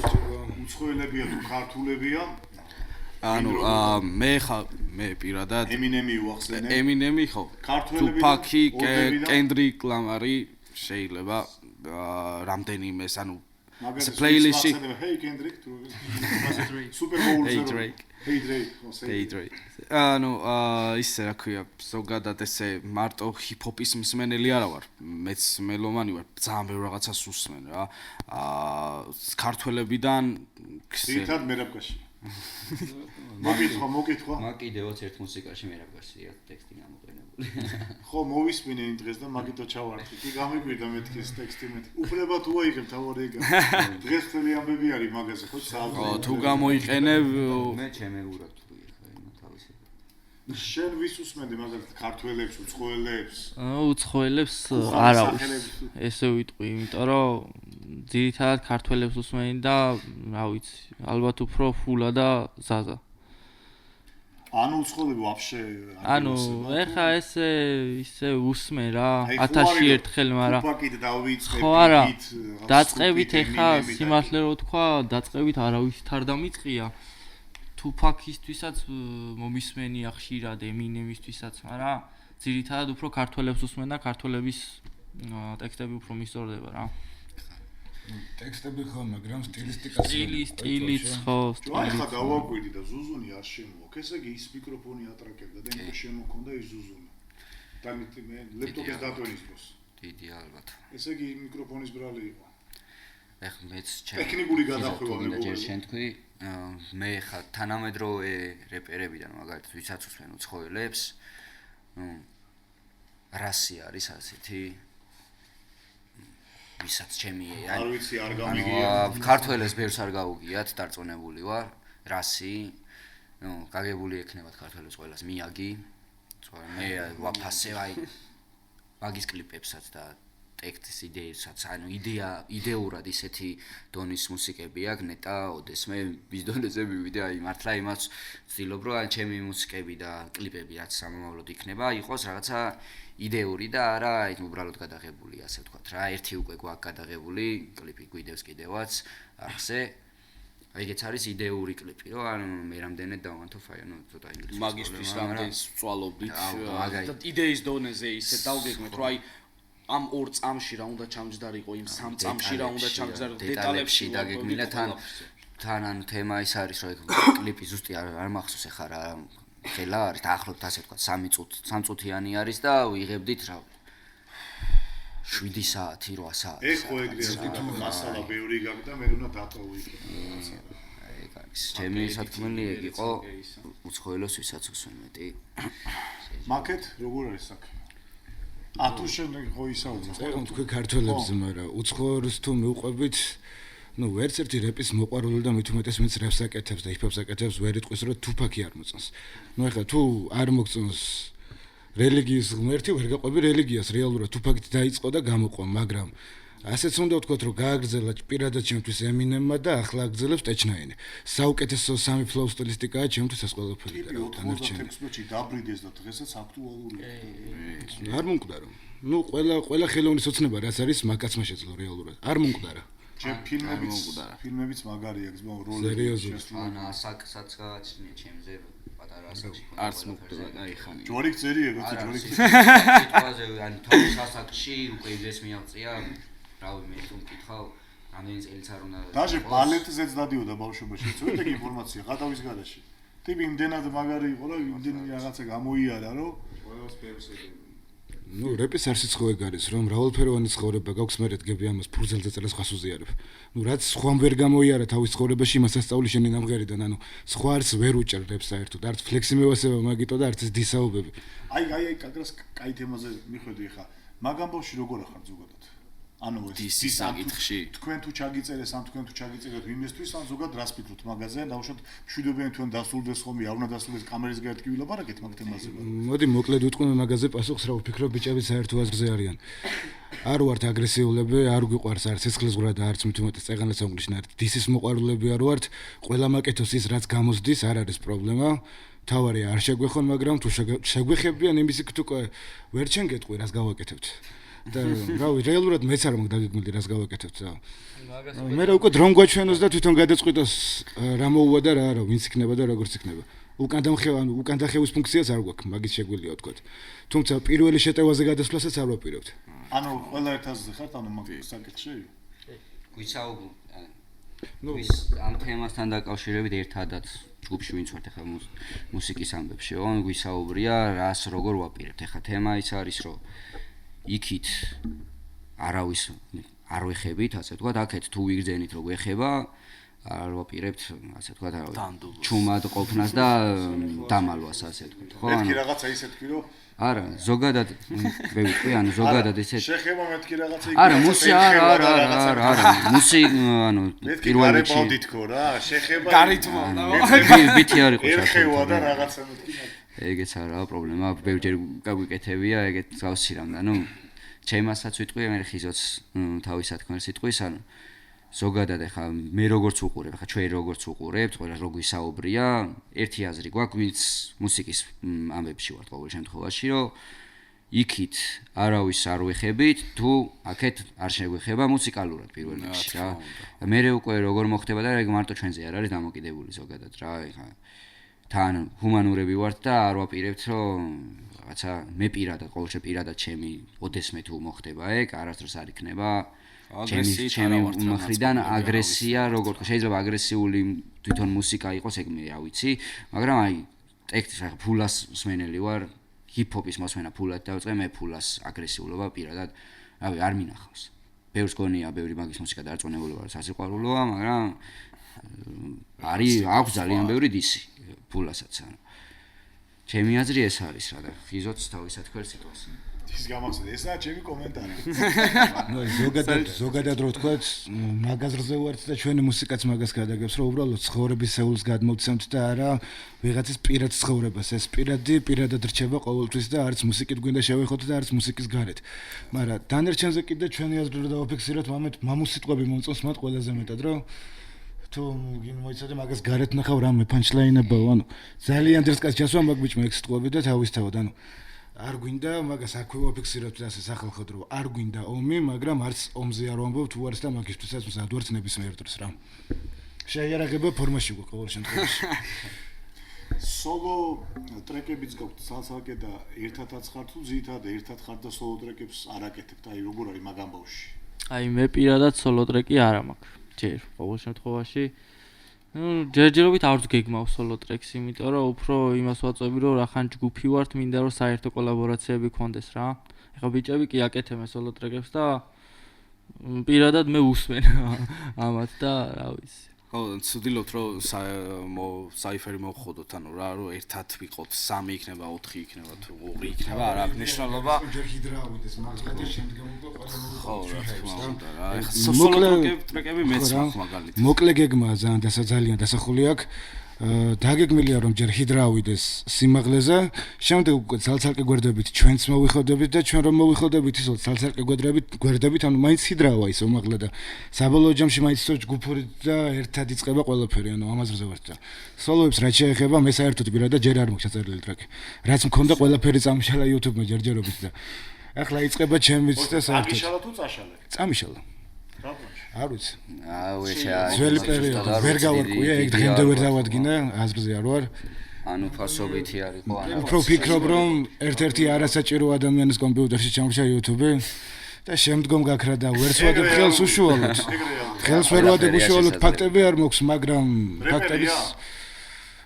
Speaker 2: უცხოელებია თუ ქართულებია
Speaker 6: ანუ მე პირადად
Speaker 2: ემინემი უახსენე
Speaker 6: ემინემი ხო თუპაკი კენდრიკ ლამარი შეიძლება რამდენიმე ანუ პლეილისტი
Speaker 2: ჰეი კენდრიკ თუ სუპერ ბოულზე ჰეი დრეიკ
Speaker 6: ანუ ისე რა ქვია ზოგადად ესე მარტო ჰიპ-ჰოპის მსმენელი არა ვარ მეც მელომანი ვარ ძალიან ბევრ რაღაცას უსმენ რა ქართველებიდან
Speaker 2: ცირთად მერაბკაში მოგითხვა
Speaker 8: მაგიდეოც ერთ მუსიკაში მერაბკაშია ტექსტი გამოყენებული
Speaker 2: ხო მოვისმინე იმ დღეს და მაგითო ჩავარდი კი გამიგვირდა მეთქი ეს ტექსტი მეთქი უფლება თუ აიღებ თავარი ეგა დღეს ხელი ამბები არის მაგაზე ხო
Speaker 6: ხო თუ გამოიყენებ
Speaker 8: მე ჩემეურად თუ იხა თავისი
Speaker 2: შენ ვის უსმენდი მაგალითად ქართველებს უცხოელებს
Speaker 7: უცხოელებს არა ესე ვიტყვი იმიტომ რომ ძირითადად ქართველებს უსმენი და რა ვიცი ალბათ უფრო ფულა და ზაზა
Speaker 2: ანუ უცხოელები ვაფშე
Speaker 7: ანუ ეხა ისე უსმენ რა 1000-ში ერთხელ მაგრამ ხო არა დაწყებით ეხა სიმართლე რო თქვა დაწყებით არავის არ დამიწყია თუპაკისთვისაც მომისმენია ხშირად ემინემისთვისაც მაგრამ ძირითადად უფრო ქართველებს უსმენ და ქართველების ტექსტები უფრო მისწორდება რა
Speaker 5: ტექსტები ხო მაგრამ სტილიც ხო
Speaker 2: აი ხა დავაკვირდი და ზუზუნი არ შემოაქვს ესე იგი ის მიკროფონი ატრაკებდა და იმას შემოქონდა ის ზუზუნი და მე ლეპტოპის დატვენის დროს
Speaker 8: დიდი ალბათ
Speaker 2: ესე იგი მიკროფონის ბრალი იყო
Speaker 8: ეხ მეც
Speaker 2: ტექნიკური გადახვევა
Speaker 8: მეგობრებო შენ თქვი მე ხა თანამედროვე რეპერებიდან მაგალითად ვისაც უსმენ უცხოელებს რასი არის ასეთი ვისაც ჩემი
Speaker 2: არ ვიცი არ გამიგია
Speaker 8: ქართველებს ბევრს არ გაუგიათ დარწმუნებული ვარ რასი გაგებული ექნებათ ქართველებს ყველას მიაგი მე ვაფასე აი მაგის კლიპებსაც და ტექსტის იდეებსაც ანუ იდეურად ისეთი დონის მუსიკები აქვს ნეტა ოდესმე მის დონეზე მივიდე აი მართლა იმას ვცდილობ რომ აი ჩემი მუსიკები და კლიპები რაც სამომავლოდ იქნება იყოს რაღაცა იდეური და არა აი უბრალოდ გადაღებული ასე ვთქვათ რა ერთი უკვე გვაქვს გადაღებული კლიპი გვიდევს კიდევაც ახსე ეგეც არის იდეური კლიპი რომ ანუ მე რამდენად დავანთო ფაი ანუ ცოტა ინგლისური
Speaker 6: მაგისტრის რამდენს წვალობით იდეის დონეზე ისე დავგეგმეთ რომ აი ამ 2 წამში რა უნდა ჩამჯდარიყო იმ 3 წამში რა უნდა ჩამჯდარიყო დეტალებში
Speaker 8: დაგეგმილა თან ანუ თემა ის არის რომ კლიპი ზუსტი არ მახსოვს ახლა რა ხელა არის დაახლოებით ასე ვთქვათ 3 წუთიანი არის და ვიღებდით რა 7 საათი 8 საათი
Speaker 2: ეს ხო ეგრეა თუ მასალა ბევრი გაქვს და მე უნდა დატოვო იქ
Speaker 8: ეგ არის ჩემი სათქმელი ეგ იყო უცხოელოს ვისაც უსმენ მეტი
Speaker 2: მაკეთ როგორ არის საქმე თუ შენ ხო ისაუბრე
Speaker 5: ხო თქვი ქართველებს მაგრამ უცხოელს თუ მივყვებით ну ვერცერთი რეპის მოყვარული და მით უმეტეს ვინც რეპს აკეთებს და ჰიპ-ჰოპს აკეთებს ვერ იტყვის რომ თუპაკი არ მოწონს. ну ეხლა თუ არ მოგწონს რელიგიის ღმერთი ვერ გაყვები რელიგიას რეალურად თუპაკით დაიწყო და გამოყვა მაგრამ ასეც უნდა ვთქვათ რომ გააგრძელა პირადად ჩემთვის ემინემმა და ახლა აგრძელებს ტეჩნაინი. საუკეთესო სამი ფლოუ სტილისტიკაა ჩემთვის ეს ყველაფერი და დანარჩენი.
Speaker 2: 96-ში დაბრიდეს და დღესაც აქტუალურია.
Speaker 5: არ მომკვდარო. ну ყველა ხელოვნის ოცნება რაც არის მაგაცმა შეძლო რეალურად. არ მომკვდარა.
Speaker 2: ჩემ ფილმებიც მაგარია გზმა როლი
Speaker 8: ან ასაკსაც გააჩნია ჩემზე პატარა ასაკში
Speaker 6: არც მოგდოდა აი ხანი
Speaker 2: ჯორიკ წერია როცა ჯორიკ
Speaker 8: სიტყვაზე ან თავის ასაკში უკვე იდეს მიაღწია რავი მე თუ მკითხავ რამდენი წელიც არ უნდა
Speaker 2: დაჟე ბალეტზეც დადიოდა ბავშვობაში ცოტა ინფორმაცია გადავის გადაში ტიპი იმდენად მაგარი იყო რომ იმდენი რაღაცა გამოიარა რომ
Speaker 5: ყველას ფერს ნუ რეპის არსიცხოე გარის რომ მრავალფეროვანი ცხოვრება გაქვს მე დგები ამას ფურზელზე წერას ხას უზიარებ. ნუ რაც სხვამ ვერ გამოიარა თავის ცხოვრებაში იმას ასწავლი შენი ნამღერიდან ანუ სხვა არც ვერ უჭერ რეპს საერთოდ არც ფლექსი მევასება მაგიტო და არც დისაუბები.
Speaker 2: აი კაკრას კაი თემაზე მიხვედი ხა მაგამ ბავში როგორ ახარ ზოგადად ანუ
Speaker 6: დისის საკითხში
Speaker 2: თქვენ თუ ჩაგიწერეს ან თქვენ თუ ჩაგიწერეთ იმისთვის ან ზოგადად რას ფიქრობთ მაგაზე დაუშვათ მშვიდობიან თქვენ დასრულდეს ხომ არ უნდა დასრულდეს კამერის გარეთ კი ვილაპარაკეთ მაგ თემაზე.
Speaker 5: მოდი მოკლედ ვიტყვი მაგაზე პასუხს რა ვფიქრობ ბიჭები საერთო აზრზე არიან. არ ვართ აგრესიულები, არ გვიყვარს არც სისხლისღვრა და არც მithumetes წეღანას ანგლისში ნართ. დისის მოყვარულები არ ვართ, ყველა მაკეთოს ის რაც გამოსდის, არ არის პრობლემა. თავარი არ შეგვეხონ, მაგრამ თუ შეგვეხებიან იმის იქ თუ ვერ ჩენ გეტყვი რას გავაკეთებთ. და რავი, რეალურად მეც არ მაგ დაგეგმილი რას გავაკეთებთ და მე რა უკვე დრომ გვაჩვენოს და თვითონ გადაწყვიტოს რა მოუვა და რა არა, ვინც იქნება და როგორიც იქნება. უკან დახევის ფუნქციას არ გვაქვს, მაგის შეგვიძლია ვთქვა. თუმცა პირველი შეტევაზე გადასვლასაც არ ვაპირებთ.
Speaker 2: ანუ ყველა ერთაზე ხართ ანუ მაგ საკითხში?
Speaker 8: გვისაუბრ ამ თემასთან დაკავშირებით ერთადაც ჯგუფში ვინც ვართ ახლა მუსიკის ამბებში, ანუ გვისაუბრია რას როგორ ვაპირებთ. ახლა თემა ის არის რომ იქით არავის არ ვეხებით, ასე ვთქვათ, აქეთ თუ ვიგრძენით რომ ვეხება, არ ვაპირებთ, ასე ვთქვათ, ჩუმად ყოფნას და დამალვას, ასე ვთქვათ, ხო?
Speaker 2: მეთქი რაღაცა ისეთქი რომ
Speaker 8: არა, ზოგადად მე ვიტყვი, ანუ ზოგადად ისეთ
Speaker 2: შეხება მეთქი რაღაცა იქ
Speaker 8: არა, მუსი არა, მუსი, ანუ
Speaker 2: პირველ რიგში მეთქი თქო რა, შეხება
Speaker 6: გარითმო და
Speaker 8: ბითი არ იყო
Speaker 2: ერხევა და რაღაცა მეთქი
Speaker 8: ეგეც არაა პრობლემა, ბევრჯერ გაგვიკეთებია, ეგეთ გავსი რამ და ნუ ჩემასაც ვიტყვი, მე ხიზოც თავის სათქმელს იტყვის, ანუ ზოგადად ახლა მე როგორც უყურებ, ახლა ჩვენ როგორც უყურებთ, ყველა რო გვისაუბრია, ერთი აზრი გვაქვს, ვინც მუსიკის ამბებში ვართ ყოველ შემთხვევაში, რომ იქით არავის არ ვეხებით, თუ აქეთ არ შეგვეხება მუსიკალურად პირველ რიგში რა. მე უკვე როგორ მოხდება და ეგ მარტო ჩვენზე არ არის დამოკიდებული ზოგადად რა, ახლა თან ჰუმანურები ვართ და არ ვაპირებთ რომ რაღაცა მე პირადად ყოველ შემთხვევაში პირადად ჩემი ოდესმე თუ მოხდება ეგ არასდროს არ იქნება ჩემი მხრიდან აგრესია როგორ თქო შეიძლება აგრესიული თვითონ მუსიკა იყოს ეგ მე რა ვიცი მაგრამ აი ტექსტის ახლა ფულას მსმენელი ვარ ჰიპ-ჰოპის მოსმენა ფულად დავწყე მე ფულას აგრესიულობა პირადად რავი არ მინახავს ბევრს გონია ბევრი მაგის მუსიკა დარწმუნებული ვარ სასიყვარულოა მაგრამ არის აქვს ძალიან ბევრი დისი ფულასაც ანუ ჩემი აზრი ეს არის რა და ხიზოც თავისად ქერს იტყვის
Speaker 2: ის გამახსენე ესაა ჩემი კომენტარი
Speaker 5: ნუ ზოგადად რო თქვა მაგაზრზე ვართ და ჩვენი მუსიკაც მაგას გადაგებს რომ უბრალოდ ცხოვრების სეულს გადმოვცემთ და არა ვიღაცის პირად ცხოვრებას ეს პირადად რჩება ყოველთვის და არც მუსიკით გვინდა შევეხოთ და არც მუსიკის გარეთ მაგრამ დანარჩენზე კიდე ჩვენი აზრი რო დავაფიქსიროთ მამუს სიტყვები მომწონს მათ ყველაზე მეტად რომ თუ მოიცადე მაგას გარეთ ნახავ რამე პანჩლაინებაო ანუ ძალიან დიდ კაც ჩასვა მაგ ბიჭმა ეგ სიტყვები და თავისთავად ანუ არ გვინდა მაგას აქვე ვაფიქსირებთ ასე სახალხოდ რომ არ გვინდა ომი მაგრამ არც ომზე არ ვამბობ თუ არც და მაგისთვისაც მზად ვართ ნებისმიერ დროს რა შეიარაღება ფორმაში გვაქვს ყოველ შემთხვევაში
Speaker 2: სოლო ტრეკებიც გაქვთ ცალ-ცალკე და ერთადაც ხარ თუ ძირითადად ერთად ხარ და სოლო ტრეკებს არ აკეთებთ აი როგორ არის მაგ ამბავში
Speaker 7: აი მე პირადად სოლო ტრეკი არ მაქვს ჯერ ყოველ შემთხვევაში ნუ ჯერჯერობით არ ვგეგმავს სოლო ტრეკს, იმიტომ რომ უფრო იმას ვაწვევი რომ რახან ჯგუფი ვართ, მინდა რომ საერთო კოლაბორაციები გქონდეს რა. ეხლა ბიჭები კი აკეთებენ სოლო ტრეკებს და პირადად მე უსმენ ამათ და რა ვიცი.
Speaker 6: ხო, ვცდილობთ რომ საიფერი მოვხოდოთ, ანუ რა რომ ერთად ვიყოთ, 3 იქნება, 4 იქნება, თუ 2 იქნება, არ აქვს მნიშვნელობა.
Speaker 5: ჯერ ჰიდრავიდეს მაგალითად შემდგომობა ყველა
Speaker 6: ხო, სოლო ტრეკები მეც მაქვს მაგალითად.
Speaker 5: მოკლე გეგმაა ძალიან დასახული აქვს. დაგეგმილია რომ ჯერ ჰიდრავიდეს სიმაღლეზე, შემდეგ უკვე ცალ-ცალკე გვერდებით ჩვენც მოვიხოდებით და ჩვენ რომ მოვიხოდებით ისო ცალ-ცალკე გვერდებით, ანუ მაინც ჰიდრავა ის უმაღლე და საბოლოო ჯამში მაინც ისო ჯგუფური და ერთად იწყება ყველაფერი, ანუ ამაზრზე ვართ და სოლოებს რაც შეეხება, მე საერთოდ პირადად ჯერ არ მაქვს ჩაწერილი ტრეკი. რაც მქონდა ყველაფერი წამიშალა YouTube-მა ჯერჯერობით და ახლა იწყება ჩემიც და საერთოდ.
Speaker 2: წამიშალა თუ წაშალე?
Speaker 5: წამიშალა. არ ვიცი. ძველი პერიოდი ვერ გავარკვია, ეგ დღემდე ვერ დავადგინე, აზრზე არ ვარ.
Speaker 8: ანუ ფასობითი არის ხო ანუ
Speaker 5: უფრო ვფიქრობ რომ ერთ-ერთი არასაჭირო ადამიანის კომპიუტერში ჩამრჩა YouTube და შემდგომ გაქრა და ვერც ვადებ ხელს უშუალოდ. ხელს ვერ ვადებ უშუალოდ, ფაქტები არ მოქვს, მაგრამ ფაქტების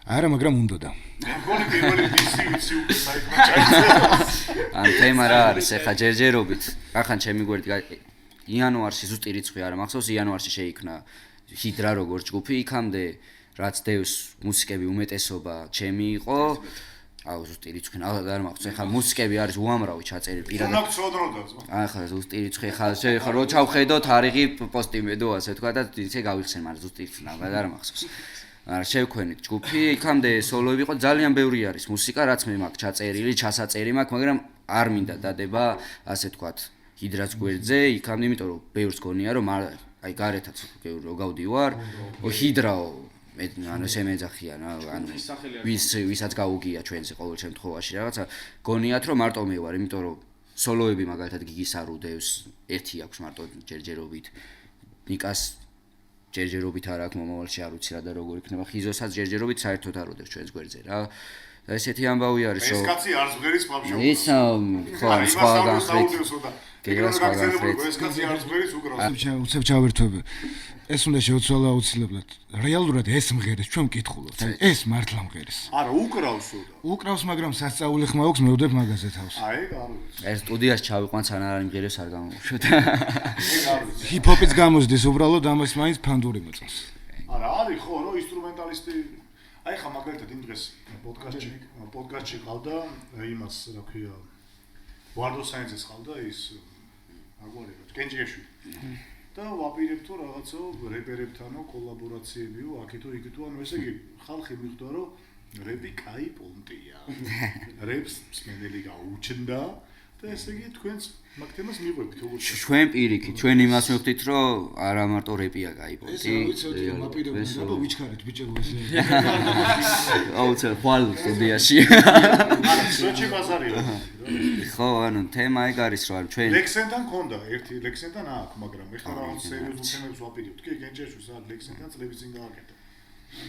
Speaker 5: არა, მაგრამ უნდოდა.
Speaker 2: მეგონი პირველი ვიცი უკვე საერთოდ ჩაიწერა.
Speaker 8: ან თემა რა არის ეხა ჯერჯერობით ახან ჩემი გვერდი იანვარში ზუსტი რიცხვი არა მახსოვს იანვარში შეიქმნა ჰიდრა როგორც ჯგუფი იქამდე რაც დევს მუსიკები უმეტესობა ჩემი იყო აუ ზუსტი რიცხვი არ მახსოვს ეხა მუსიკები არის უამრავი ჩაწერილი პირადად ახლა ზუსტი რიცხვი ეხა რო ჩავხედო თარიღი პოსტი მედო ასე თქვა და ისე გავიხსენ მაგრამ ზუსტი რიცხვი არ მახსოვს არა შევქვენით ჯგუფი იქამდე სოლოები იყო ძალიან ბევრი არის მუსიკა რაც მე მაქვს ჩაწერილი ჩასაწერი მაქვს მაგრამ არ მინდა დადება ასე თქვათ ჰიდრას გვერდზე იქამდე იმიტომ რომ ბევრს გონია რომ აი გარეთაც რო გავდივარ ჰიდრაო მე ანუ ესე მეძახიან ანუ ვისაც გაუგია ჩვენზე ყოველ შემთხვევაში რაღაცა გონიათ რომ მარტო მე ვარ იმიტომ რომ სოლოები მაგალითად გიგის არ უდევს ერთი აქვს მარტო ჯერჯერობით ნიკას ჯერჯერობით არ აქვს მომავალში არ ვიცი რა და როგორ იქნება ხიზოსაც ჯერჯერობით საერთოდ არ უდევს ჩვენს გვერდზე რა და ესეთი ამბავი არის რომ
Speaker 2: ეს კაცი არ ზღერის ბავშვი
Speaker 8: ის ხო სხვა განხრით
Speaker 2: გეგმას განხრით ეს კაცი არ ზღერის უკრავს
Speaker 5: უცებ ჩავერთვები ეს უნდა შევცვალო აუცილებლად რეალურად ეს მღერის ჩვენ მკითხულობთ ეს მართლა მღერის
Speaker 2: არა უკრავს
Speaker 5: მაგრამ სასწაული ხმა აქვს მეუდებ მაგაზე თავს
Speaker 2: აი არ ვიცი
Speaker 8: ეს სტუდიაში ჩავიყვან სანამ არ იმღერებს არ გამოვუშვეთ
Speaker 5: ჰიპ-ჰოპიც გამოსდის უბრალოდ ამას მაინც ფანდური მოწონს
Speaker 2: არა არის ხო რო ინსტრუმენტალისტი აი ხა მაგალითად იმ დღეს პოდკასტში ყავდა იმას რა ქვია ვარდო საინცეს ყავდა ის აგვარი კენჭიაშვილი და ვაპირებ თუ რაღაცა რეპერებთანო კოლაბორაციებიო აქითო იქითო ანუ ესე იგი ხალხი მიხვდა რომ რეპი კაი პონტია რეპს მსმენელი გაუჩნდა და ესე იგი თქვენს მაგ თემას მიყვებით როგორც
Speaker 8: ჩვენ პირიქით ჩვენ იმას მივხვდით რომ არა მარტო რეპია კაი პონტი
Speaker 5: ეს ვიჩქარით ბიჭებო ესე
Speaker 8: აუცე ხვალ სტუდიაში
Speaker 2: სოჩი ბაზარია
Speaker 8: ხო ანუ თემა ეგ არის რომ ჩვენ
Speaker 2: ლექსენთან ქონდა ერთი ლექსენთან აქვს მაგრამ ეხლა რაღაც სერიოზულ თემებს ვაპირებთ კი გენჯეშვი სად ლექსენთან წლების წინ გააკეთა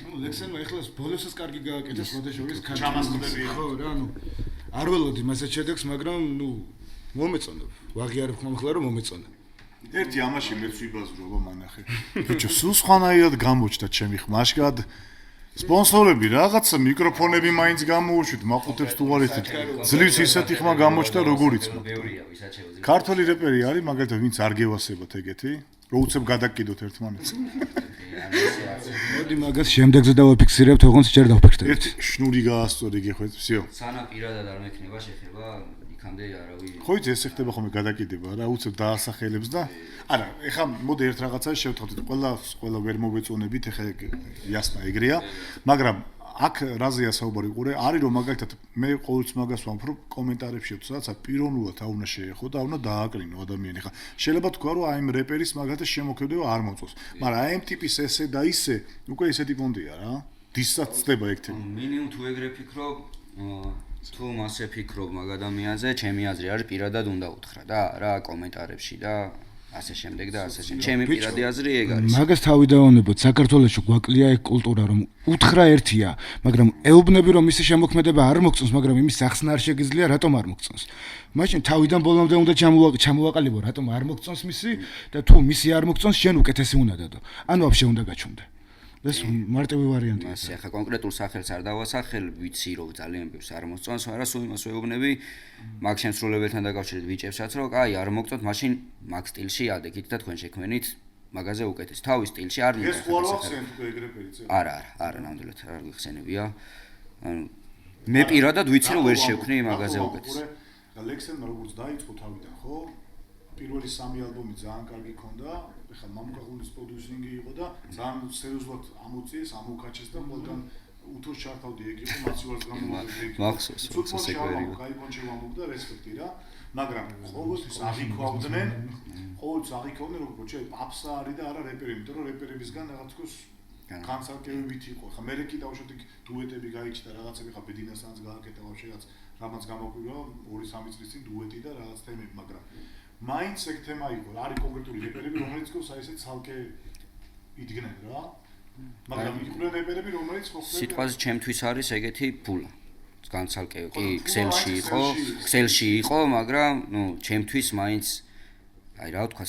Speaker 5: ну ლექსენმა ეხლა ბოლოსაც კარგი გააკეთა სხვადასხვა
Speaker 2: ჩამასხდები
Speaker 5: ხო რა ანუ არ ველოდი მასეთ შედეგს მაგრამ ну მომეწონა ვაღიარებ ხმამხლა რომ მომეწონა
Speaker 2: ერთი ამაში მეც ვიბაზრობა მანახე ბიჭო სულ სხვანაირად გამოჩნდა ჩემი ხმაშგად სპონსორები რაღაცა მიკროფონები მაინც გამოუშვით მაყუთებს თუ არ იცით ძლივს ისეთი ხმა გამოჩნდა როგორიც ქართული რეპერი არის მაგალითად ვინც არ გევასებათ ეგეთი რო უცებ გადაკიდოთ ერთმანეთს
Speaker 5: მოდი მაგას შემდეგზე დავაფიქსირებთ ოღონდ ჯერ დავფიქრდებით
Speaker 2: ერთი შნური გაასწორი გიხვეწ всё
Speaker 8: სანამ პირადად არ მექნება შეხება იქამდე არავინ
Speaker 2: ხო იცი ეს ხდება ხოლმე გადაკიდება რა უცებ დაასახელებს და არა ეხა მოდი ერთ რაღაცას შევთხოვთ ყველა ვერ მოვეწონებით ეხა იასნა ეგრეა მაგრამ აქ რაზეა საუბარი ყურე არის რომ მაგალითად მე ყოველთვის მაგას ვამბობ კომენტარებში რაღაცა პიროვნულად არ უნდა შეეხო და არ უნდა დააკრინო ადამიანი ხა შეიძლება თქვა რომ აი ამ რეპერის მაგალითად შემოქმედება არ მოწონს მაგრამ აი ამ ტიპის ესე და ისე უკვე ისეთი პონტია რა დისაც ხდება ეგ თემა
Speaker 8: მინიმუმ თუ ეგრე ფიქრობ თუ მასე ფიქრობ მაგ ადამიანზე ჩემი აზრი არის პირადად უნდა უთხრა და რა კომენტარებში და ასე შემდეგ და ასე შემდეგ. ჩემი პირადი აზრი ეგ არის.
Speaker 5: მაგას თავი დავანებოთ, საქართველოში გვაკლია ეგ კულტურა, რომ უთხრა ერთია, მაგრამ ეუბნები რომ მისი შემოქმედება არ მოგწონს, მაგრამ იმის სახსნა არ შეგიძლია, რატომ არ მოგწონს? მაშინ თავიდან ბოლომდე უნდა ჩამოვაყალიბო, რატომ არ მოგწონს მისი და თუ მისი არ მოგწონს, შენ უკეთესი უნდა დადო. ან ვაფშე უნდა გაჩვენდე. ეს მარტივი ვარიანტია.
Speaker 8: ასე ახლა კონკრეტულ სახელს არ დავასახელ, ვიცი რომ ძალიან ბევრს არ მოსწონს, მაგრამ სულ იმას ვეუბნები მაგ შემსრულებელთან დაკავშირებით ვიჭებსაც, რომ აი არ მოგწონთ, მაშინ მაგ სტილში ადეკით და თქვენ შექმნით მაგაზე უკეთეს. თავის სტილში არ მინდა.
Speaker 2: ეს ყوار ვახსენებ უკვე ეგრეპერი წერა.
Speaker 8: არა, ნამდვილად არ გიხსენებია. ანუ მე პირადად ვიცი რომ ვერ შევქნი მაგაზე უკეთეს.
Speaker 2: და ლექსენმა როგორც დაიწყო თავიდან, ხო? პირველი 3 ალბომი ძალიან კარგი ქონდა. ეხლა მამუკაღულის პროდიუსინგი იყო და ძალიან სერიოზულად ამოწიეს, ამოუკაჩეს და ყველგან უთოს ჩართავდი ეგ იყო მაცივარს გამომაგდე.
Speaker 8: მახსოვს,
Speaker 2: სეკვერი. კაი კონჩი ვამბობდა რესპექტი რა. მაგრამ ყოველთვის აღიქვავდნენ, რომ ბოჭე პაპსა არის და არა რეპერი, იმიტომ რომ რეპერებისგან რაღაც თქოს განსაკუთრებით იყო. ხა მე რეკი დავუშვით დუეტები გაიჩნდა რაღაცები, ხა ბედინასანს გააკეთა ვაფშე რაც რამაც გამოკვირვა 2-3 წლის წინ დუეტი და რაღაც თემები, მაგრამ მაინც ეგ თემა იყო, არის კონკრეტული რეპერები, რომელიც თქოს აი ესე ცალკე იდგნენ რა. მაგრამ იყვნენ რეპერები, რომელიც ხო
Speaker 8: სიტყვაზე ჩემთვის არის ეგეთი ფულა. განცალკე კი ქსელში იყო, მაგრამ ნუ ჩემთვის მაინც აი რა ვთქვა,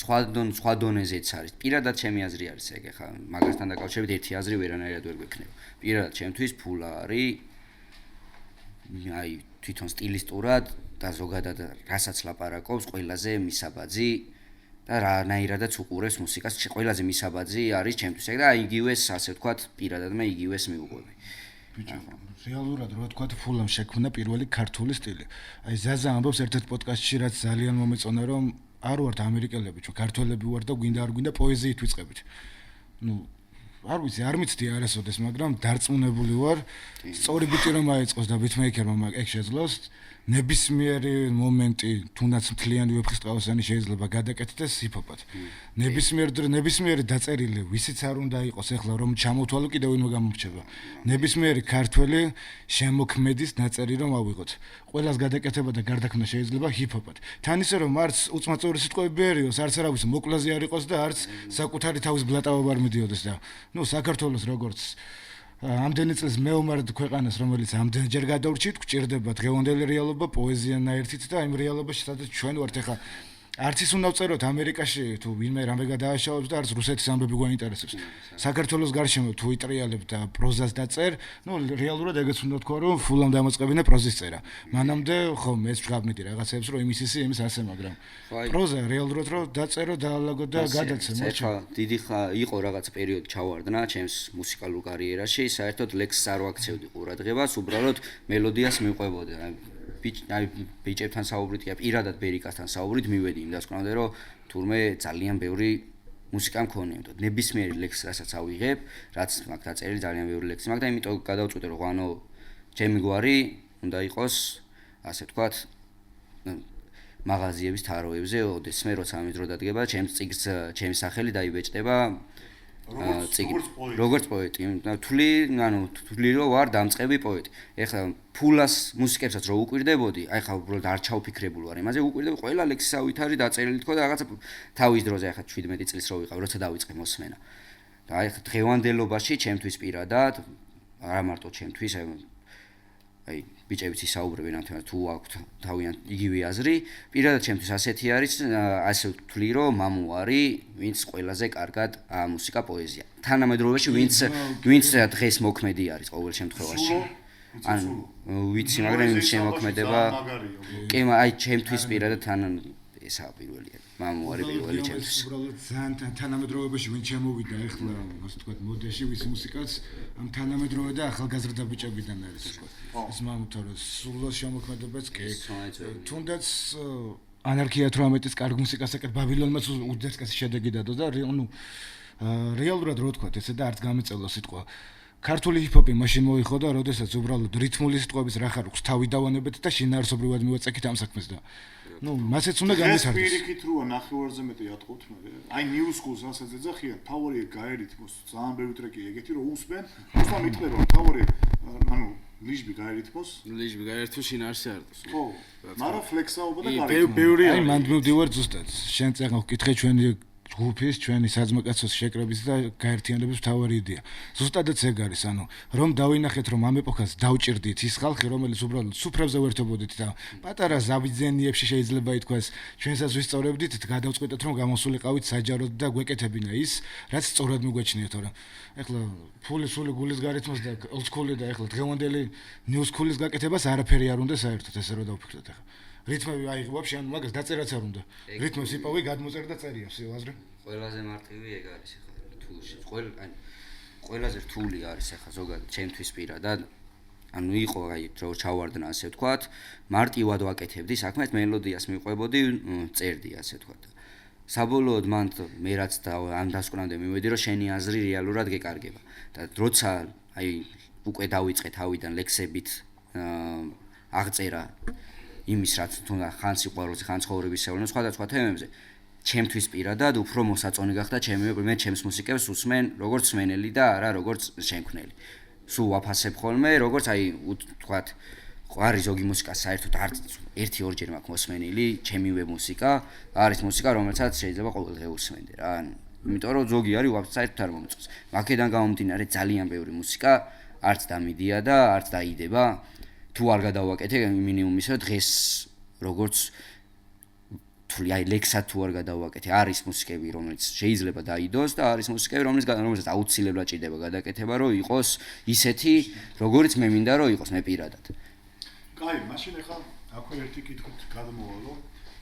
Speaker 8: სხვა დონეზეც არის. პირადად ჩემი აზრი არის ეგ ხა, მაგასთან დაკავშირებით ერთი აზრი ვერანაირად ვერ გვექნება. პირადად ჩემთვის ფულა არის აი თვითონ სტილისტურად და ზოგადად რასაც ლაპარაკობს, ყველაზე მისაბაძი და რანაირადაც უყურებს მუსიკას, ყველაზე მისაბაძი არის ჩემთვის ეგ და აი იგივეს ასე ვთქვათ, პირადად მე იგივეს მიუყვები.
Speaker 5: ბიჭო, რეალურად რა ვთქვათ, ფულამ შექმნა პირველი ქართული სტილი. აი ზაზა ამბობს ერთ-ერთ პოდკასტში, რაც ძალიან მომეწონა, რომ არ ვართ ამერიკელები, ჩვენ ქართველები ვართ და გვინდა არ გვინდა პოეზიით ვიწყებით. არ ვიცი, არ მიცდი არასოდეს, მაგრამ დარწმუნებული ვარ, სწორი ბიტი რომ აეწყოს და ბიტმეიკერმა ეგ შეძლოს, ნებისმიერი მომენტი, თუნდაც მთლიანი ვეფხისტყაოსანი შეიძლება გადაკეთდეს ჰიპ-ჰოპად. ნებისმიერი დაწერილი, ვისიც არ უნდა იყოს ახლა რომ ჩამოთვალო კიდევ ვინმე გამორჩება. ნებისმიერი ქართველი შემოქმედის ნაწერი რომ ავიღოთ. ყველას გადაკეთება და გარდაქმნა შეიძლება ჰიპ-ჰოპად. თან ისე რომ არც უცმაწორი სიტყვები ბერიოს, არც არავის მოკლაზე არ იყოს და არც საკუთარი თავის ბლატავობა არ მიდიოდეს და საქართველოს როგორც ამდენი წელს მეომარ ქვეყანას, რომელიც ამდენჯერ გადავრჩით, გვჭირდება დღევანდელი რეალობა, პოეზიანაერთით და იმ რეალობაში, სადაც ჩვენ ვართ ახლა. არც ის უნდა ვწეროთ ამერიკაში თუ ვინმე რამე გადააშავებს და არც რუსეთის ამბები გვაინტერესებს. საქართველოს გარშემო თუ იტრიალებ და პროზას დაწერ, რეალურად ეგეც უნდა თქვა, რომ ფულამ დამოწყებინა პროზის წერა. მანამდე ხო მეც ვღავმიდი რაღაცებს, რომ იმის ასე, მაგრამ პროზა რეალურად რომ დაწერო, დაალაგო და გადაცე.
Speaker 8: ეხლა დიდი იყო რაღაც პერიოდი ჩავარდნა ჩემს მუსიკალურ კარიერაში, საერთოდ ლექსს არ ვაქცევდი ყურადღებას, უბრალოდ მელოდიას მივყვებოდი. აი ბიჭებთან საუბრითია, პირადად ბერიკასთან საუბრით მივედი იმ დასკვნამდე, რომ თურმე ძალიან ბევრი მუსიკა მქონია, იმიტომ ნებისმიერი ლექსი რასაც ავიღებ, რაც მაგ დაწერილი ძალიან ბევრი ლექსი მაქვს და იმიტომ გადავწყვიტე, რომ ანუ ჩემი გვარი უნდა იყოს, ასე ვთქვათ, მაღაზიების თაროებზე, ოდესმე როცა ამის დრო დადგება, ჩემი სახელი დაიბეჭდება როგორც პოეტი, თვლი რომ ვარ დამწყები პოეტი. ეხლა ფულას მუსიკებსაც რო უკვირდებოდი, აი ხა უბრალოდ არ ჩავფიქრებული ვარ იმაზე, უკვირდები ყველა ლექსის ავითარი დაწერილი თქო და რაღაცა თავის დროზე ახლა 17 წლის რო ვიყავ, როცა დავიწყე მოსმენა. და აი ხა დღევანდელობაში ჩემთვის პირადად, არა მარტო ჩემთვის, აი ბიჭებიც ისაუბრებენ ამ თემაზე, თუ აქვთ თავიანთ იგივე აზრი, პირადად ჩემთვის ასეთი არის, ასე ვთვლი, რომ მამუ არის, ვინც ყველაზე კარგად მუსიკა პოეზია. თანამედროვეში ვინც დღეს მოქმედი არის ყოველ შემთხვევაში. ანუ ვიცი, მაგრამ იმ შემოქმედება კი, აი ჩემთვის პირადად ესაა პირველი. მამუ არის პირველი ჩემთვის.
Speaker 5: უბრალოდ ძალიან თანამედროვეობაში ვინ შემოვიდა ახლა, ასე ვთქვათ, მოდეში ვის მუსიკაც ამ თანამედროვე და ახალგაზრდა ბიჭებიდან არის, ასე ვთქვათ. ეს მამუ თორე სულოს შემოქმედებაც კი. თუნდაც ანარქია 18-ის კარგ მუსიკას აკეთებ, ბაბილონმაც უდესკაცი შედეგი დადო და რეალურად რო ვთქვათ, ესე და არც გამეწელა სიტყვა. ქართული ჰიპ-ჰოპი მაშინ მოიხოდა, როდესაც უბრალოდ რითმული სიტყვების რა ხარ, თავი დავანებეთ და შინაარსობრივად მივაწექით ამ საქმეს და მასეც უნდა განისახდეს.
Speaker 2: ეს პირიქით როა ნახევარზე მეტი ატყობთ, აი New School-ს რასაც ეძახიან, თავარია გაერითმოს, ძალიან ბევრი ტრეკი ეგეთი რომ უსმენ, უბრალოდ მიტყვა, თავარია, ლიჟბი გაერითმოს,
Speaker 6: შინაარსი არ დოს.
Speaker 2: ხო, მაგრამ ფლექსაობა და გარეთმო.
Speaker 5: აი მანდ მივდივარ ზუსტად, შენ წეგნო ვკითხე ჩვენი ჯგუფის, ჩვენი საძმოკაცოს შეკრების და გაერთიანების მთავარი იდეა. ზუსტადაც ეგ არის, რომ დავინახეთ, რომ ამ ეპოქას დავჭირდით ის ხალხი, რომელიც უბრალოდ სუფრებზე ვერთობოდით და პატარა ზავიძენიებში შეიძლება ითქვას, ჩვენსაც ვისწორებდით, გადავწყვეტეთ, რომ გამოსულიყავით საჯაროდ და გვეკეთებინა ის, რაც სწორად მიგვეჩნია, თორემ ეხლა ფული სული გულის გარეთმოს და ოლდსკული და ეხლა დღევანდელი ნიუ სკულის გაკეთებას არაფერი არ უნდა საერთოდ, ესე რომ დავფიქროთ ახლა. რითმები აიღებავ შენ მაგას დაწერაც არ უნდა. რითმებს იპოვე, გადმოწერ და წერია, სიუაზრე.
Speaker 8: ყველაზე მარტივი ეგ არის ახლა თულში. ყველაზე რთული არის ახლა ზოგადად ჩემთვის პირადად. ანუ იყო აი რო ჩავარდნა ასე ვთქვათ, მარტივად ვაკეთებდი საქმეს, მელოდიას მივყვებოდი, წერდი ასე ვთქვათ. საბოლოოდ მან მე რაც ამ დასკვნამდე მივედი, რომ შენი აზრი რეალურად გეკარგება. და როცა აი უკვე დავიწყე თავიდან ლექსებით აღწერა იმის რაც თუნდა ხან სიყვარულზე, ხან ცხოვრების სეულზე, სხვადასხვა თემებზე, ჩემთვის პირადად უფრო მოსაწონი გახდა მე ჩემს მუსიკებს უსმენ როგორც სმენელი და არა როგორც შემქმნელი. სულ ვაფასებ ხოლმე, როგორც აი ვთქვათ, არის ზოგი მუსიკა საერთოდ არც 1-2 ჯერ მაქვს მოსმენილი, ჩემივე მუსიკა, არის მუსიკა, რომელსაც შეიძლება ყოველდღე უსმენდე რა. იმიტომ რომ ზოგი არის საერთოდ არ მომწონს. აქედან გამომდინარე ძალიან ბევრი მუსიკა არც დამიდია და არც დაიდება. თუ არ გადავაკეთე მინიმუმ ისე დღეს როგორც თვლი აი ლექსად თუ არ გადავაკეთე, არის მუსიკები, რომელიც შეიძლება დაიდოს და არის მუსიკები, რომელსაც აუცილებლად ჭირდება გადაკეთება, რომ იყოს ისეთი, როგორც მე მინდა, რომ იყოს მე პირადად.
Speaker 2: კაი, მაშინ ახლა აქვე ერთი კითხვით გადმოვალო.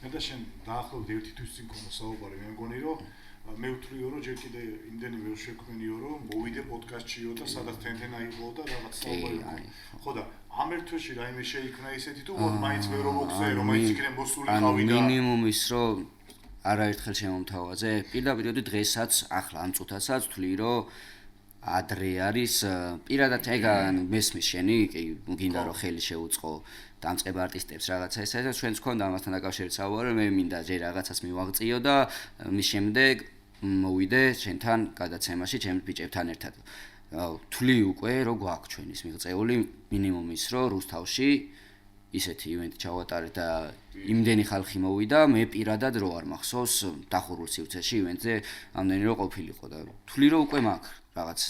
Speaker 2: მე და შენ დაახლოებით ერთი თვის წინ ქონა საუბარი, მე მგონი რომ მე ვთვლიო რომ ჯერ კიდე იმდენი ვერ შექმნიო რომ მოვიდე პოდკასტშიო და სადაც თენთენა იყო და რაღაც საუბარი იყო. ხო და ამ ერთ თვეში რაიმე შეიქმნა ისეთი თუ მაინც ვერ მოგზე რომ მაინც იქნებ მოსული ყავი და
Speaker 8: მინიმუმ ის რომ არაერთხელ შემომთავაზე პირდაპირ დღესაც ახლა ამ წუთასაც ვთვლი რომ ადრე არის პირადად ეგ მესმის შენი კი გინდა რომ ხელი შეუწყო დამწყებ არტისტებს რაღაცა ესა ჩვენც ქონდა ამასთან დაკავშირებით საუბარი მე მინდა ჯერ რაღაცას მივაღწიო და მის შემდეგ მოვიდე შენთან გადაცემაში ჩემს ბიჭებთან ერთად თვლი უკვე რო გვაქვს ჩვენის მიღწეული მინიმუმ ის რომ რუსთავში ისეთი ივენტი ჩავატარეთ და იმდენი ხალხი მოვიდა მე პირადად რო არ მახსოვს დახურულ სივრცეში ივენტზე ამდენი რო ყოფილიყო და თვლი რომ უკვე მაქვს რაღაც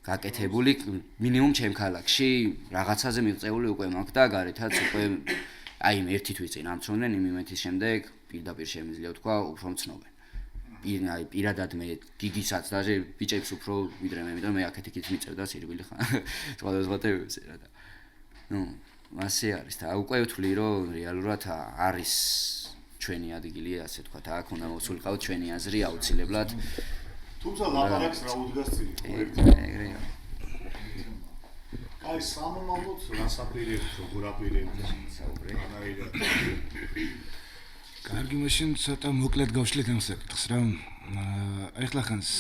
Speaker 8: გაკეთებული მინიმუმ ჩემ ქალაქში რაღაცაზე მიღწეული უკვე მაქვს და გარეთაც უკვე აი მე ერთი თვის წინ ამცნობდნენ იმ ივენტის შემდეგ პირდაპირ შემიძლია თქვა უფრო მცნობენ აი პირადად მე გიგისაც და ბიჭებს უფრო ვიდრე მე იმიტომ მე აქეთ-იქით მიწევდა სირბილი ხან სხვადასხვა თემებზე რა და ნუ მასე არის და უკვე ვთვლი რომ რეალურად არის ჩვენი ადგილი ასე თქვა აქ უნდა მოსულიყავთ ჩვენი აზრი აუცილებლად
Speaker 2: თუმცა ლაპარაკს რა უდგას წინ
Speaker 8: ეგრეა
Speaker 2: აი სამომავლოდ რასაპირებთ როგორ აპირებთ საუბრე ანაირად
Speaker 5: კარგი მაშინ ცოტა მოკლედ გავშლით ამ საკითხს რა ეხლა ხანს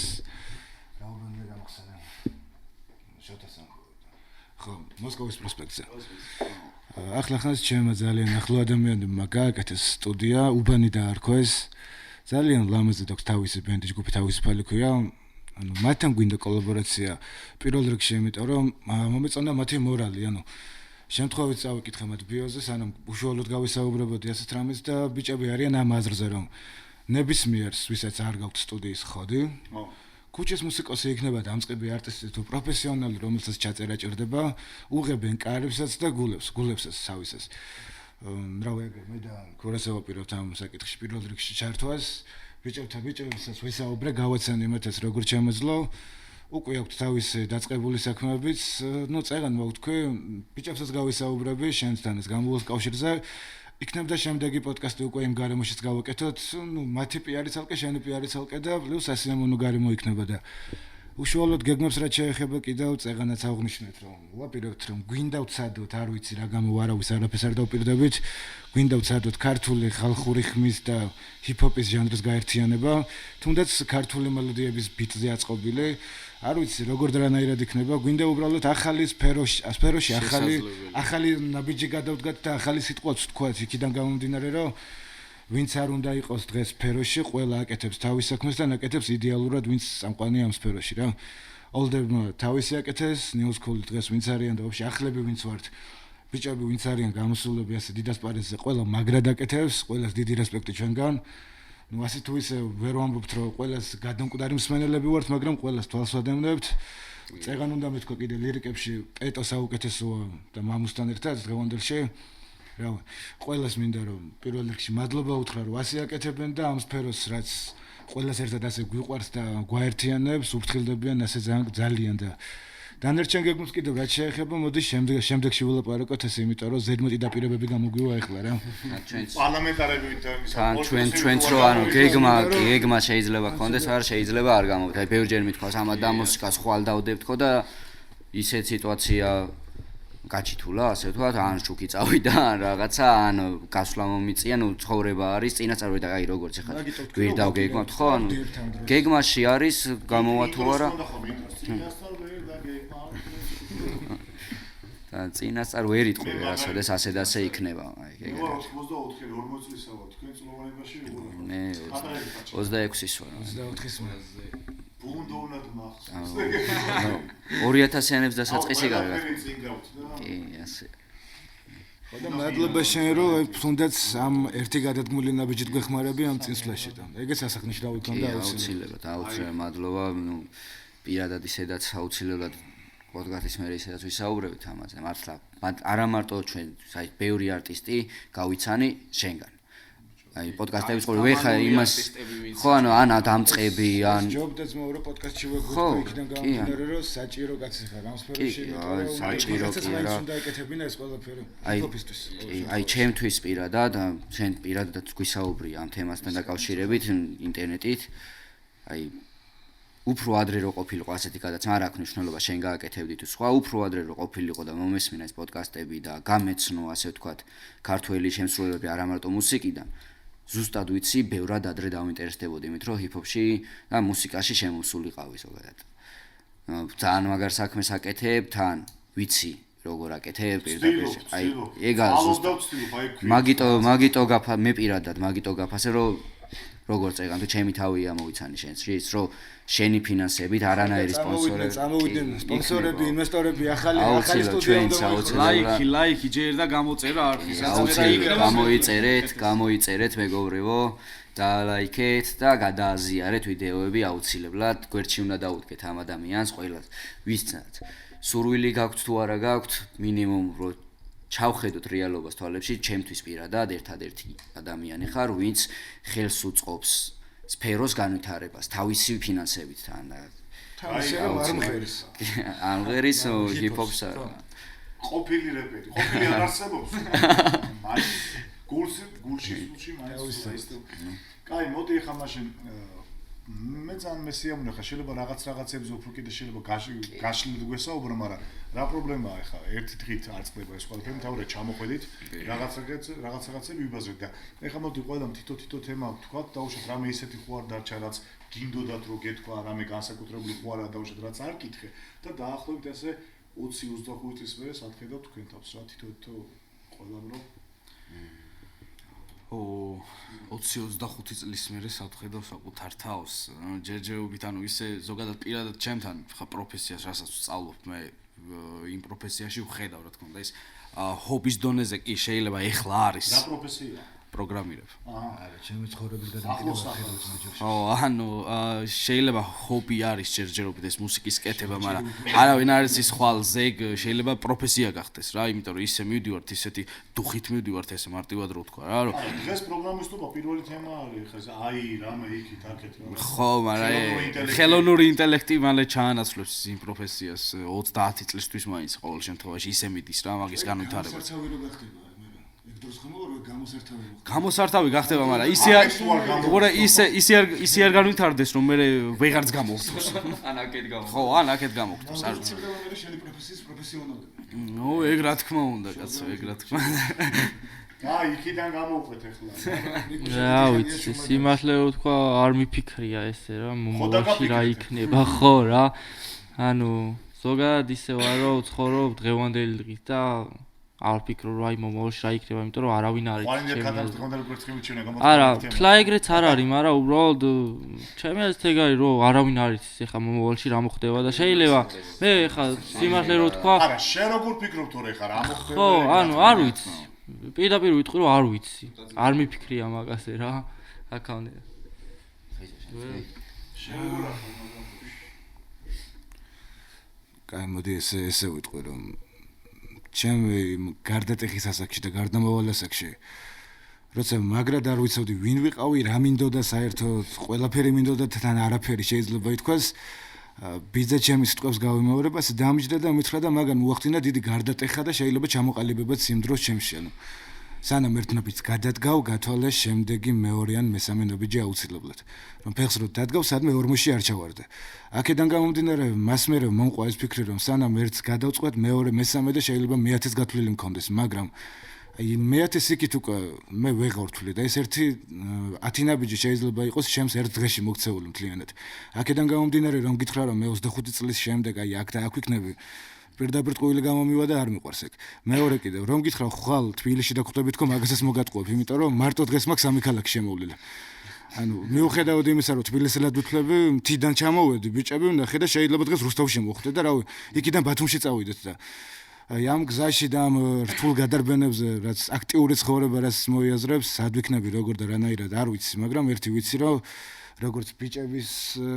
Speaker 5: რაუბანე გამხსნა შოთასან ხო მოსკოვის პროსპექტზე ახლა ხანს ჩემმა ძალიან ახლო ადამიანებმა გააკეთეს სტუდია უბანი დაარქვეს ძალიან ლამაზად აქვს თავისი ბენდი ჯგუფი თავისი ფალი ქვია ანუ მათთან გვინდა კოლაბორაცია პირველ რიგში იმიტომ რომ მომეწონა მათი მორალი ანუ შემთხვევით წავიკითხე მათ ბიოზე სანამ უშუალოდ გავისაუბრებოდი ასეთ რამეს და ბიჭები არიან ამ აზრზე რომ ნებისმიერს ვისაც არ გაქვს სტუდიის ხოდი ქუჩის მუსიკოსი იქნება დამწყები არტისტი თუ პროფესიონალი რომელსაც ჩაწერა ჭირდება უღებენ კარებსაც და გულებსაც სავისას რა ვეგე მე და ქორასა ვაპირებთ ამ საკითხში პირველ რიგში ჩართვას ბიჭებსაც ვისაუბრე გავაცან იმათაც როგორ შემეძლო უკვე აქვს თავისი დაწყებული საქმეებიც ნუ წეგან მოვთქვი ბიჭებსაც გავისაუბრები შენთან ეს გამოვოს კავშირზე იქნებდა შემდეგი პოდკასტი უკვე იმ გარემოშიც გავაკეთოთ ნუ მათი პიარი ცალკე შენი პიარი ცალკე და პლუს ასიამონო გარემო იქნება და უშუალოდ გეგმებს რაც შეეხება კიდევ წეგანაც აღნიშნეთ რომ ვაპირებთ რომ გვინდა ვცადოთ არ ვიცი რა გამო არავის არაფერს არ დავპირდებით გვინდა ვცადოთ ქართული ხალხური ხმის და ჰიპ-ჰოპის ჟანრის გაერთიანება თუნდაც ქართული მელოდიების ბიტზე აწყობილი არ ვიცი როგორ დრანაირად იქნება გვინდა უბრალოდ ახალი სფეროში ახალი ნაბიჯი გადავდგათ და ახალი სიტყვაც ვთქვათ იქიდან გამომდინარე რომ ვინც არ უნდა იყოს დღეს სფეროში ყველა აკეთებს თავის საქმეს და აკეთებს იდეალურად ვინც წამყვანია ამ სფეროში რა ოლდებმა თავისი აკეთეს ნიუსკული დღეს ვინც არიან და ვაფშე ახლები ვინც ვართ ბიჭები ვინც არიან გამოსულები ასე დიდასპარეზზე ყველა მაგრად აკეთებს ყველას დიდი რესპექტი ჩვენგან ნუ ასე თუ ისე ვერ ვამბობთ რომ ყველას გადამკვდარი მსმენელები ვართ მაგრამ ყველას თვალს ვადევნებთ წეგან უნდა მეთქვა კიდე ლირიკებში პეტო საუკეთესოა და მამუსთან ერთად დღევანდელში რა ყველას მინდა რომ პირველ რიგში მადლობა უთხრა რომ ასე აკეთებენ და ამ სფეროს რაც ყველას ერთად ასე გვიყვარს და გვაერთიანებს უფრთხილდებიან ასე ძალიან და დანარჩენ გეგმებს კიდევ რაც შეეხება მოდი შემდეგში ვილაპარაკოთ ესე იმიტომ რომ ზედმეტი დაპირებები გამოგვივა ახლა რა
Speaker 2: პარლამენტარები
Speaker 8: ჩვენც რო ანუ გეგმა შეიძლება გქონდეს არ შეიძლება არ გამოვით აი ბევრჯერ მithქვას ამად და მუსიკას ხვალ დავდებთ ხო და ისეთ სიტუაცია გაჩითულა ასე ვთქვათ ან შუქი წავიდა ან რაღაცა ან გასვლა მომიწია ნუ ცხოვრება არის წინასწარ და აი როგორც ახლა გვირდავ გეგმავთ ხო ანუ გეგმაში არის გამოვა თუ არა და წინასწარ ვერ იტყვი ვერასოდეს ასე და ასე იქნება აი ეგრე
Speaker 2: 84-40 წლისა ვარ თქვენ წლოვანებაში
Speaker 8: მე 26-ის ვარ
Speaker 5: 24-ის
Speaker 2: ბუნდოვნად მახსოვს
Speaker 8: 2000-იანებს დასაწყისი კარგად კი ასე
Speaker 5: ხოდა მადლობა შენ რომ თუნდაც ამ ერთი გადადგმული ნაბიჯით გვეხმარები ამ წინსვლაში და ეგეც ასახნიშნავი ქონდა
Speaker 8: აუცილებლად მადლობა ნუ პირადად ისედაც აუცილებლად პოდკასტის მე ისედაც ვისაუბრებით ამაზე მართლა არა მარტო ჩვენ აი ბევრი არტისტი გავიცანი შენგან აი პოდკასტების ყური ვეხა იმას ხო ანუ ან დამწყები ან
Speaker 5: ჯობდაც მეორე პოდკასტში ვეგვიყვე იქიდან გამომდინარე რომ საჭირო კაცი ხარ ამ სფეროში
Speaker 8: საჭირო კი რა
Speaker 5: უნდა ეკეთებინა ეს ყველაფერი
Speaker 8: ფოფისტვის აი ჩემთვის პირადად შენ პირადად გვისაუბრია ამ თემასთან დაკავშირებით ინტერნეტით აი უფრო ადრე რო ყოფილიყო ასეთი გადაცემა არ აქვს მნიშვნელობა შენ გააკეთებდი თუ სხვა უფრო ადრე რო ყოფილიყო და მომესმინა ეს პოდკასტები და გამეცნო ასე ვთქვათ ქართველი შემსრულებლები არა მარტო მუსიკიდან ზუსტად ვიცი ბევრად ადრე დავინტერესდებოდი იმით რომ ჰიპ-ჰოპში და მუსიკაში შემოსულიყავი ზოგადად ძალიან მაგარ საქმეს აკეთებ თან ვიცი როგორ აკეთებ პირდაპირ აი ეგა ზუსტად მაგიტო გაფა მე პირადად მაგიტო გაფასე რომ როგორ წეგან თუ ჩემი თავია მოვიცანი შენს ის რომ შენი ფინანსებით არანაირი
Speaker 5: წამოვიდნენ სპონსორები ინვესტორები ახალი სტუდია
Speaker 6: ლაიქი ჯერ და გამოწერა არის
Speaker 8: გამოიწერეთ მეგობრებო და ლაიქეთ და გადააზიარეთ ვიდეოები აუცილებლად გვერდში უნდა დაუდგეთ ამ ადამიანს ყველას ვისაც სურვილი გაქვთ თუ არა გაქვთ მინიმუმ რო ჩავხედოთ რეალობას თვალებში ჩემთვის პირადად ერთადერთი ადამიანი ხარ ვინც ხელს უწყობს სფეროს განვითარებას თავისი ფინანსებით თან არ მღერის ჰიპ-ჰოპს
Speaker 2: ყოფილი რეპერი ყოფილი არ არსებობს გულში მაინც კაი მოდი ახლა მაშინ მე ძალიან მესიამოვნე ხა შეიძლება რაღაცებზე უფრო კიდე შეიძლება გაშლილ გვესაუბრო მაგრამ რა პრობლემაა ახლა ერთი დღით არ წდება ეს ყველაფერი თავრე ჩამოხვედით რაღაცები ვიბაზრეთ და ახლა მოდი ყველამ თითო თემა ვთქვათ დაუშვათ რამე ისეთი ხო არ დარჩა რაც გინდოდათ რომ გეთქვა რამე განსაკუთრებული ხო არა დაუშვათ რაც არ კითხე და დაახლოებით ასე 20-25 წლის მერე სათხედავთ თქვენ თავს რა თითო ყველამ რომ
Speaker 6: 20-25 წლის მერე სათხედავ საკუთარ თავს ჯერჯერობით ანუ ისე ზოგადად პირადად ჩემთან ხა პროფესიას რასაც ვსწავლობ მე იმ პროფესიაში ვხედავ რა თქმა უნდა ის ჰობის დონეზე კი შეიძლება ეხლა არის
Speaker 2: რა პროფესია
Speaker 6: პროგრამირებ
Speaker 5: არა ჩემი ცხოვრების გადამყიდვა ხედავთ მეჯერში
Speaker 6: ანუ შეიძლება ჰობი არის ჯერჯერობით ეს მუსიკის კეთება მაგრამ არავინ არ იცის ხვალ ზეგ შეიძლება პროფესია გახდეს რა იმიტომ რომ ისე მივდივართ ისეთი დუხით მივდივართ ესე მარტივად რო ვთქვა რა რომ
Speaker 2: დღეს პროგრამისტობა პირველი თემა არის ხა აი რამე იქით აქეთ რა
Speaker 6: ხო მაგრამ ხელოვნური ინტელექტი მალე ჩაანაცვლებს იმ პროფესიას 30 წლისთვის მაინც ყოველ შემთხვევაში ისე მიდის რა მაგის განვითარება გამოსართავი გახდება, მაგრამ ისე არ განვითარდეს, რომ მე ვეღარც გამოვხდოს.
Speaker 8: ან აქეთ გამოვხდოს.
Speaker 6: ხო, ან აქეთ გამოვხდოს. არ ვიცი.
Speaker 5: შენი პროფესიის პროფესიონალები.
Speaker 6: ნუ ეგ რა თქმა უნდა, კაცო, ეგ რა თქმა უნდა.
Speaker 2: აი, იქიდან გამოვყვეთ ახლა.
Speaker 7: რა ვიცი, სიმართლე რო თქვა, არ მიფიქრია ესე რა, მომავალში რა იქნება, ხო რა. ანუ ზოგადად ისე ვარ, რომ ვცხოვრობ დღევანდელი დღით და არ ვფიქრო რომ აი მომავალში რა იქნება, იმიტომ რომ არავინ არ იცის. არა, თლა ეგრეც არ არის, მაგრამ უბრალოდ ჩემი აზრით ეგ არის, რომ არავინ არ იცის ეხლა მომავალში რა მოხდება და შეიძლება მე ეხლა სიმართლე რო თქვა.
Speaker 2: არა, შენ როგორ ფიქრობ თორე ხარ რა მოხდება?
Speaker 7: ხო, ანუ არ ვიცი. პირდაპირ ვიტყვი რომ არ ვიცი. არ მიფიქრია მაგაზე რა. აქამდე.
Speaker 5: კაი, მოდი ესე ვიტყვი რომ ჩემი გარდატეხის ასაკში და გარდამავალ ასაკში როცა მაგრად არ ვიცოდი ვინ ვიყავი, რა მინდოდა საერთოდ, ყველაფერი მინდოდა თან არაფერი შეიძლება ითქვას. ბიძა ჩემი სიტყვებს გავიმეორებას დამჯდა და მითხრა და მაგან მოახდინა დიდი გარდატეხა და შეიძლება ჩამოყალიბებაც იმ დროს ჩემში. ანუ სანამ ერთნაირად გადადგავ, გათვალე შემდეგი მეორე ან მესამე ნაბიჯი აუცილებლად. რომ ფეხს რო დადგავ, სადმე ორმოში არ ჩავარდე. აქედან გამომდინარე, მას მერე მომყვა ეს ფიქრი, რომ სანამ ერთს გადავწყვეტ, მეორე, მესამე და შეიძლება მე-1000 გათვლილი მქონდეს, მაგრამ აი მე-1000 იქით უკვე მე ვეღარ ვთვლი და ეს ერთი 10 ნაბიჯი შეიძლება იყოს ჩემს ერთ დღეში მოქცეული მთლიანად. აქედან გამომდინარე, რომ გითხრა, რომ მე 25 წლის შემდეგ აი აქ და აქ ვიქნები, პირდაპირ ტყუილი გამომივა და არ მიყვარს ეგ. მეორე კიდევ, რომ გითხრა, ხვალ თბილისში დაგხვდებით, თქო მაგასაც მოგატყუებ, იმიტომ რომ მარტო დღეს მაქვს 3 ქალაქი შემოვლილი. ანუ მიუხედავად იმისა, რომ თბილისელად ვთვლები, მთიდან ჩამოვედი, ბიჭები ვნახე და შეიძლება დღეს რუსთავში მოვხვდე და რავი, იქიდან ბათუმში წავიდეთ და აი ამ გზაში და ამ რთულ გადარბენებზე, რაც აქტიური ცხოვრება რაც მოიაზრებს, სად ვიქნები, როგორ და რანაირად არ ვიცი, მაგრამ ერთი ვიცი, რომ როგორც ბიჭების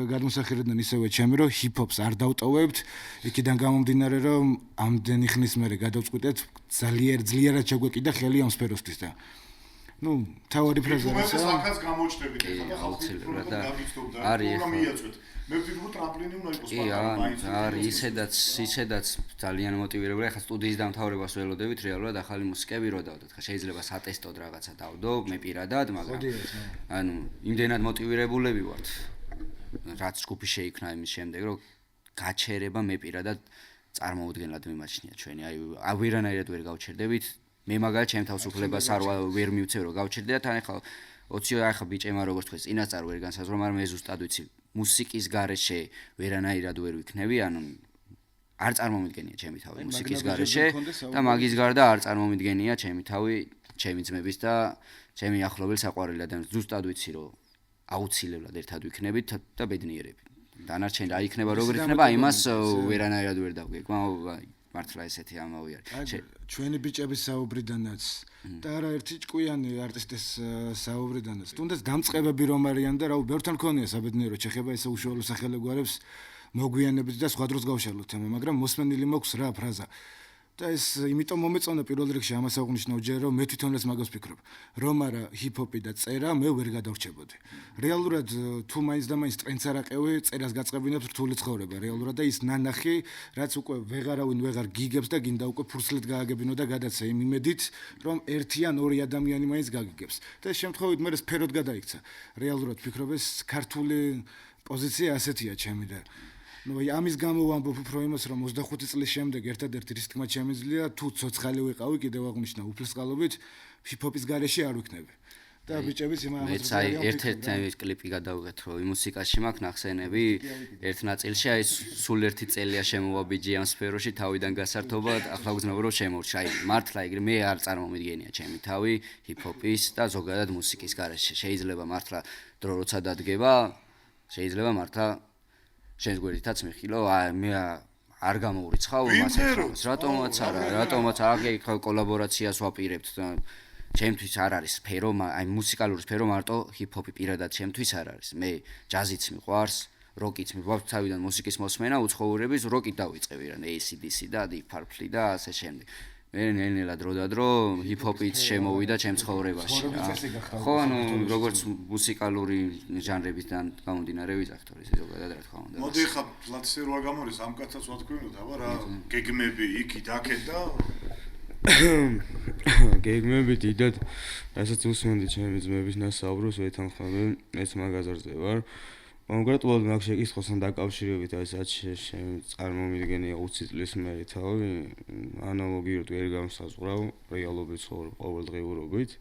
Speaker 5: გადმოსახიერებდნენ ისევე ჩემი, რომ ჰიპ-ჰოპს არ დავტოვებთ, იქიდან გამომდინარე, რომ ამდენი ხნის მერე გადავწყვიტეთ, ძლიერად ჩაგვეკიდა ხელი ამ სფეროსთვის და ნუ თავარი ფრაზა
Speaker 2: ეს
Speaker 5: რაცა
Speaker 2: ახაც გამოჩნდებით ეხლა
Speaker 8: აუცილებლად და
Speaker 2: არის
Speaker 8: არის
Speaker 2: ხო მიაწვეთ მე ვფიქრობ ტრამპლინი უნდა იყოს
Speaker 8: პატარა არის ისედაც ძალიან მოტივირებული ახლა სტუდიის დამთავრებას ველოდებით რეალურად ახალი მუსიკები რო დავდოთ ხა შეიძლება სატესტოდ რაღაცა დავდო მე პირადად მაგრამ ანუ იმდენად მოტივირებულები ვართ რაც ჯგუფი შეიქმნა იმის შემდეგ რომ გაჩერება მე პირადად წარმოუდგენლად მიმაჩნია ჩვენი აი ვერანაირად ვერ გავჩერდებით მე მაგალითად ჩემ თავისუფლებას არ ვერ მივცევ რომ გავჩერდე და თან ახლა 20 ახლა ბიჭებმა როგორც თქვენ წინასწარ ვერ განსაზღვრო მაგრამ მე ზუსტად ვიცი მუსიკის გარეშე ვერანაირად ვერ ვიქნები ანუ არ წარმომიდგენია ჩემი თავი მუსიკის გარეშე და მაგის გარდა არ წარმომიდგენია ჩემი თავი ჩემი ძმების და ჩემი ახლობელი საყვარელი ადამიანის ზუსტად ვიცი რომ აუცილებლად ერთად ვიქნებით და ბედნიერები დანარჩენი რა იქნება როგორ იქნება იმას ვერანაირად ვერ დავგეგმა მართლა ესეთი ამავე არის
Speaker 5: ჩვენი ბიჭების საუბრიდანაც და არაერთი ჭკვიანი არტისტის საუბრიდანაც თუნდაც დამწყებები რომ არიან და რა ბევრთან ქონია საბედნიერო შეხება ესე უშუალო სახელგვარებს მოგვიანებით და სხვა დროს გავშალოთ თემა მაგრამ მოსმენილი მაქვს რა ფრაზა და ეს იმიტომ მომეწონა პირველ რიგში ამას აღნიშნავ ჯერ რომ მე თვითონაც მაგას ვფიქრობ რომ არა ჰიპ-ჰოპი და წერა მე ვერ გადავრჩებოდი რეალურად თუ მაინც და მაინც ტრენდს არ აყევი წერას გაწყებინებს რთული ცხოვრება რეალურად და ის ნანახი რაც უკვე ვეღარავინ ვეღარ გიგებს და გინდა უკვე ფურცლით გააგებინო და გადაცა იმ იმედით რომ ერთი ან ორი ადამიანი მაინც გაგიგებს და ეს შემთხვევით მე სფეროდ გადაიქცა რეალურად ვფიქრობ ეს ქართული პოზიცია ასეთია ჩემი და ну ამის გამო ვამბობ უფრო იმას რომ 25 წლის შემდეგ ერთადერთი რის თქმა შემიძლია თუ ცოცხალი ვიყავი კიდევ აღნიშნა უფლისყალობით ჰიპ-ჰოპის გარეშე არ ვიქნები და ბიჭების იმ
Speaker 8: ამას აი ერთ-ერთი კლიპი გადავიღეთ რომ იმ მუსიკაში მაქვს ნახსენები ერთ ნაწილში აი სულ ერთი წელია შემოვაბიჯი ამ სფეროში თავიდან გასართობად ახლა ვგზნობ რომ შემორჩა აი მართლა ეგრე მე არ წარმომიდგენია ჩემი თავი ჰიპ-ჰოპის და ზოგადად მუსიკის გარეშე შეიძლება მართლა დრო როცა დადგება შეიძლება მართლა შენს გვერდითაც მიხილო მე არ გამოურიცხავ მასებს რატომაც არა კოლაბორაციას ვაპირებთ ჩემთვის არ არის სფერო აი მუსიკალური სფერო მარტო ჰიპ-ჰოპი პირადად ჩემთვის არ არის მე ჯაზიც მიყვარს როკიც მიყვარს თავიდან მუსიკის მოსმენა უცხოურების როკით დავიწყები რა AC/DC და Deep Purple და ასე შემდეგ მე ნელ-ნელა დრო ჰიპ-ჰოპიც შემოვიდა ჩემ ცხოვრებაში ხო ანუ როგორც მუსიკალური ჟანრებიდან გამომდინარე ვიძახთ თორე ეს ზოგადად რა თქმა უნდა
Speaker 2: მოდი ხა პლატზე რა გამოდის ამ კაცაც ვთქვინოთ აბა რა გეგმები იქით აქეთ და
Speaker 9: გეგმები დიდად რასაც უსმენდი ჩემი ძმების ნასაუბროს ვეთანხმები ეს მაგაზარზე ვარ კონკრეტულად მაგ შეკითხვასთან დაკავშირებით ასაც წარმომიდგენია 20 წლის მერე თავი ანალოგიურად ვერ გამსაზღვრავ რეალობით ცხოვრობ ყოველდღიურობით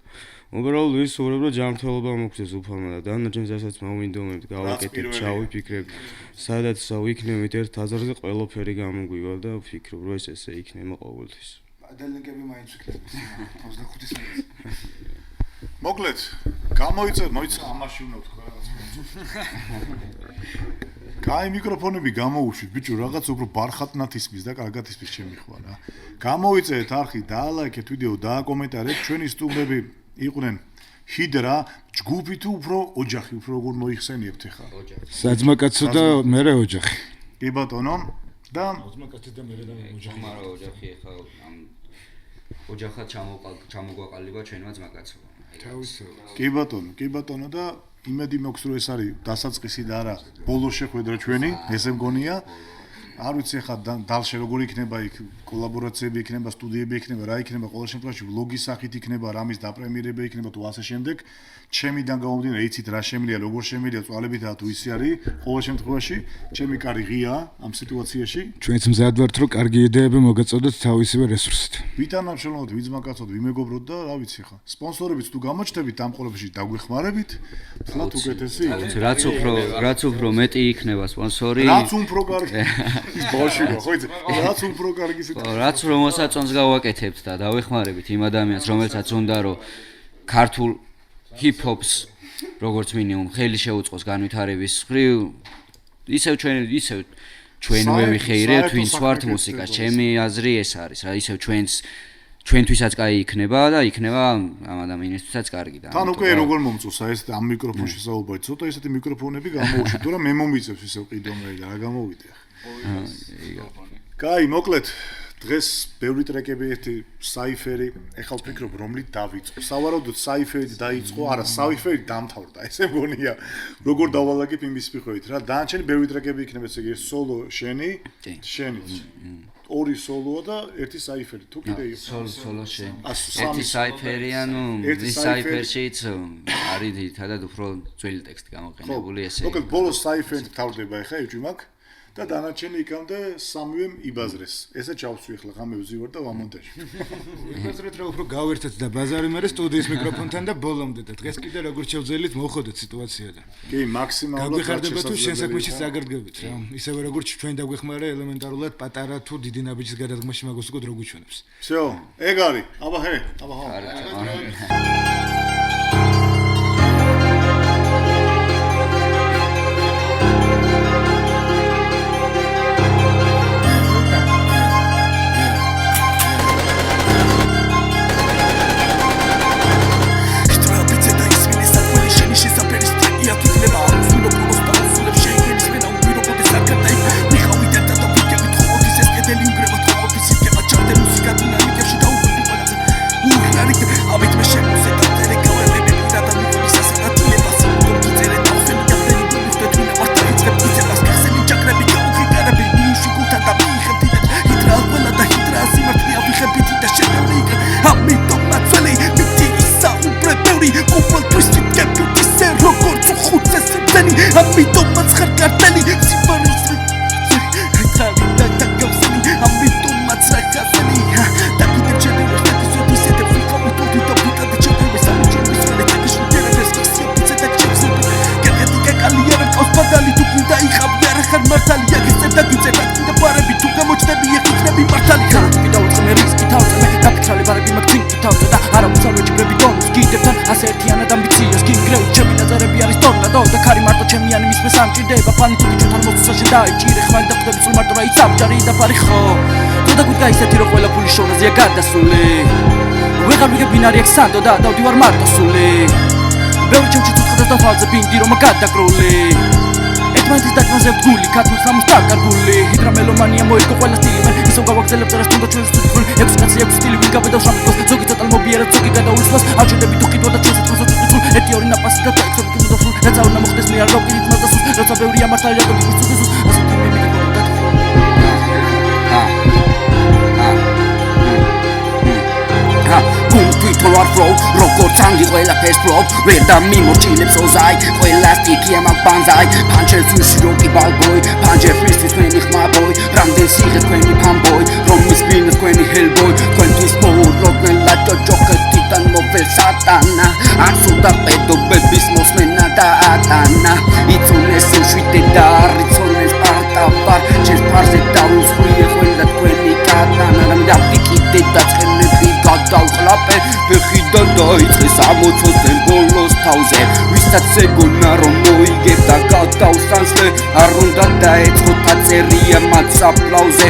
Speaker 9: უბრალოდ ვისურვებ რომ ჯანმრთელობა მოგცეს უფალმა და დანარჩენს რასაც მოვინდომებთ გავაკეთებ ჩავიფიქრებ სადაც ვიქნებით ერთ აზრზე ყველაფერი გამოგვივა და ვფიქრობ რომ ეს ესე იქნება ყოველთვის
Speaker 5: ადალინგები მაინც ვიქნებით 25 წელს
Speaker 2: მოკლედ გამოიწევ ამაში უნდა თქვა რაღაც კაი მიკროფონები გამოუშვით ბიჭო რაღაც უფრო ბარხატნათ ისმის და კარგად ისმის ჩემი ხვა რა გამოიწევთ არხი დაალაიქეთ ვიდეო დააკომენტარეთ ჩვენი სტუმრები იყვნენ ჰიდრა ჯგუფი თუ უფრო ოჯახი უფრო როგორ მოიხსენიებთ ახლა
Speaker 5: საძმაკაცო და მერე ოჯახი
Speaker 2: კი ბატონო და
Speaker 5: საძმაკაცი და მერე და ოჯახი
Speaker 8: მაგრამ ოჯახი ახლა ამ ოჯახად ჩამოგვაყალიბა ჩვენმა ძმაკაცო
Speaker 2: კი ბატონო და იმედი მაქვს რომ ეს არის დასაწყისი და არა ბოლო შეხვედრა ჩვენი ესე მგონია არ ვიცი ახლა დალში როგორ იქნება იქ კოლაბორაციები იქნება სტუდიები იქნება რა იქნება ყოველ შემთხვევაში ვლოგის სახით იქნება რამის დაპრემიერება იქნება თუ ასე შემდეგ ჩემიდან გამომდინარე იცით რა შემიძლია როგორ შემიძლია წვალებითაა თუ ისი არის ყოველ შემთხვევაში ჩემი კარი ღია ამ სიტუაციაში
Speaker 5: ჩვენც მზად ვართ რომ კარგი იდეები მოგეწოდოთ თავისივე რესურსით
Speaker 2: ვიტანამშრომლობთ ვიძმაკაცოთ ვიმეგობროთ და რა ვიცი ხა სპონსორებიც თუ გამოჩნდებით ამ ყოლებში დაგვეხმარებით ფლათ უკეთესი
Speaker 8: რაც უფრო მეტი იქნება სპონსორი
Speaker 2: რაც უფრო კარგი ის ბოშიო ხო იცი რაც უფრო კარგი სიტუაცია
Speaker 8: რაც რომ მოსაწონს გავაკეთებთ და დავეხმარებით იმ ადამიანს რომელსაც უნდა რომ ქართულ ჰიპ-ჰოპს როგორც მინიმუმ ხელი შეუწყოს განვითარების მხრივ ისევ ჩვენვე ვიხეირებთ ვინც ვართ მუსიკას ჩემი აზრი ეს არის რა ისევ ჩვენთვისაც კაი იქნება და იქნება ამ ადამიანისთვისაც კარგი და
Speaker 2: თან უკვე როგორ მომწონსა ეს ამ მიკროფონში საუბარი ცოტა ესეთი მიკროფონები გამოუშვით თუ რა მე მომიწევს ისევ ყიდომრე და რა გამოვიდე კაი მოკლედ დღეს ბევრი ტრეკები ერთი საიფერი, ეხლა ვფიქრობ რომლით დავიწყო. სავარაუდოდ საიფერით დაიწყო, არა, საიფერით დამთავრდა. ესე მგონია, როგორ დავალაგებ იმის მიხედვით რა. დანარჩენი ბევრი ტრეკები იქნება, ესე იგი სოლო შენი, შენიც. ორი სოლოა და ერთი საიფერი. თუ კიდე ის
Speaker 8: სოლო შენი. ერთი საიფერი, ანუ ის საიფერშიც არის თითქოს უფრო ძველი ტექსტი გამოყენებული ესე.
Speaker 2: მოკლედ ბოლოს საიფერით თავდება ეხა ეჯიმაკ და დანარჩენი იქამდე სამივემ იბაზრეს. ესე ჩავსვი ახლა ღამე ვზივარ და ვამონტაჟი.
Speaker 5: იბაზრეთ რა უფრო გავერთეთ და ბაზარი მე სტუდიის მიკროფონთან და ბოლომდე და დღეს კიდე როგორ შევძელით მოხდეთ სიტუაციიდან.
Speaker 2: კი, მაქსიმალურად
Speaker 5: გაგვიხარდება თუ შენ საქმეში წაგრძგებით რა. ისევე როგორც ჩვენ დაგვეხმარა ელემენტარულად პატარა თუ დიდი ნაბიჯის გადადგმაში მაგას უკვე რო გვიჩვენებს.
Speaker 2: всё, ეგ არის. აბა ჰე, აბა ხო.
Speaker 4: სამჭირდება ფანი თუ გიჩვენთან მოსწაში დაიჭირე ხმალი და ხვდები სულ მარტო რა იცაბჯარი და ფარი ხო თუ და გუდგა ისეთი რომ ყველა ფული შოვნაზეა გადასული ვეღარ ვიგებინ არის სანდო და დავდივარ მარტოსული ბევრი ჩემში ცუცხადას და ფალზე ბინდი რომ გადაგრული ერთმანეთის დაკმაზებ გული ქათმის სამოს დაკარგული ჰიდრა მელომანია მოიგო ყველა სტილი მე ისევ გავაგზელებ წერას თუნდა ჩვენს თვითონ 6 კაცი 6 სტილი ვინ გაბედავს რამკოს ზოგი ცოტა მობიერად ზოგი გადაულსვას აჩვენები თუ კიდევ და ჩვენს თვითონ თვითონ ერთი ორი ნაპასი და დაიწყო კიდევ და რა წავნა მოხდეს მე არ გავყიდით მაგასუს როცა ბევრია მართალი და გიწუძუს ასეთი მე მიგეკონა თვითონ ვარ ფლოუ როგორც ანგი ყველაფერს ფლოპ ვერ დამიმორჩილებს ოზაი ყველა სტიქია მაგ ბანზაი პანჩერს ვიში როკი ბალბოი პანჩერ ფრისტის თქვენი ხმაბოი რამდენ სიღე თქვენი ფამბოი რომ მისმინე თქვენი ჰელბოი თქვენთვის მოუროდნელ ლაჭოჭოხეთ თიტან მოფელ სატანა არ სულდა პედობების მოსმენა და ატანა იცონეს უშვიდე და არიცონეს პარტა ვარ ჩემს ფარზე დაუსხვიე ყველა თქვენი კატანა რამე დაფიქიდე და ცხენები გადავყლაპე ფეხიდან დაიწყეს 60-ოდენ ბოლოს თავზე ვისაც ეგონა რომ მოიგებ და გადავსანსლე არ უნდა დაეწყოთ აწერია მათ საფლავზე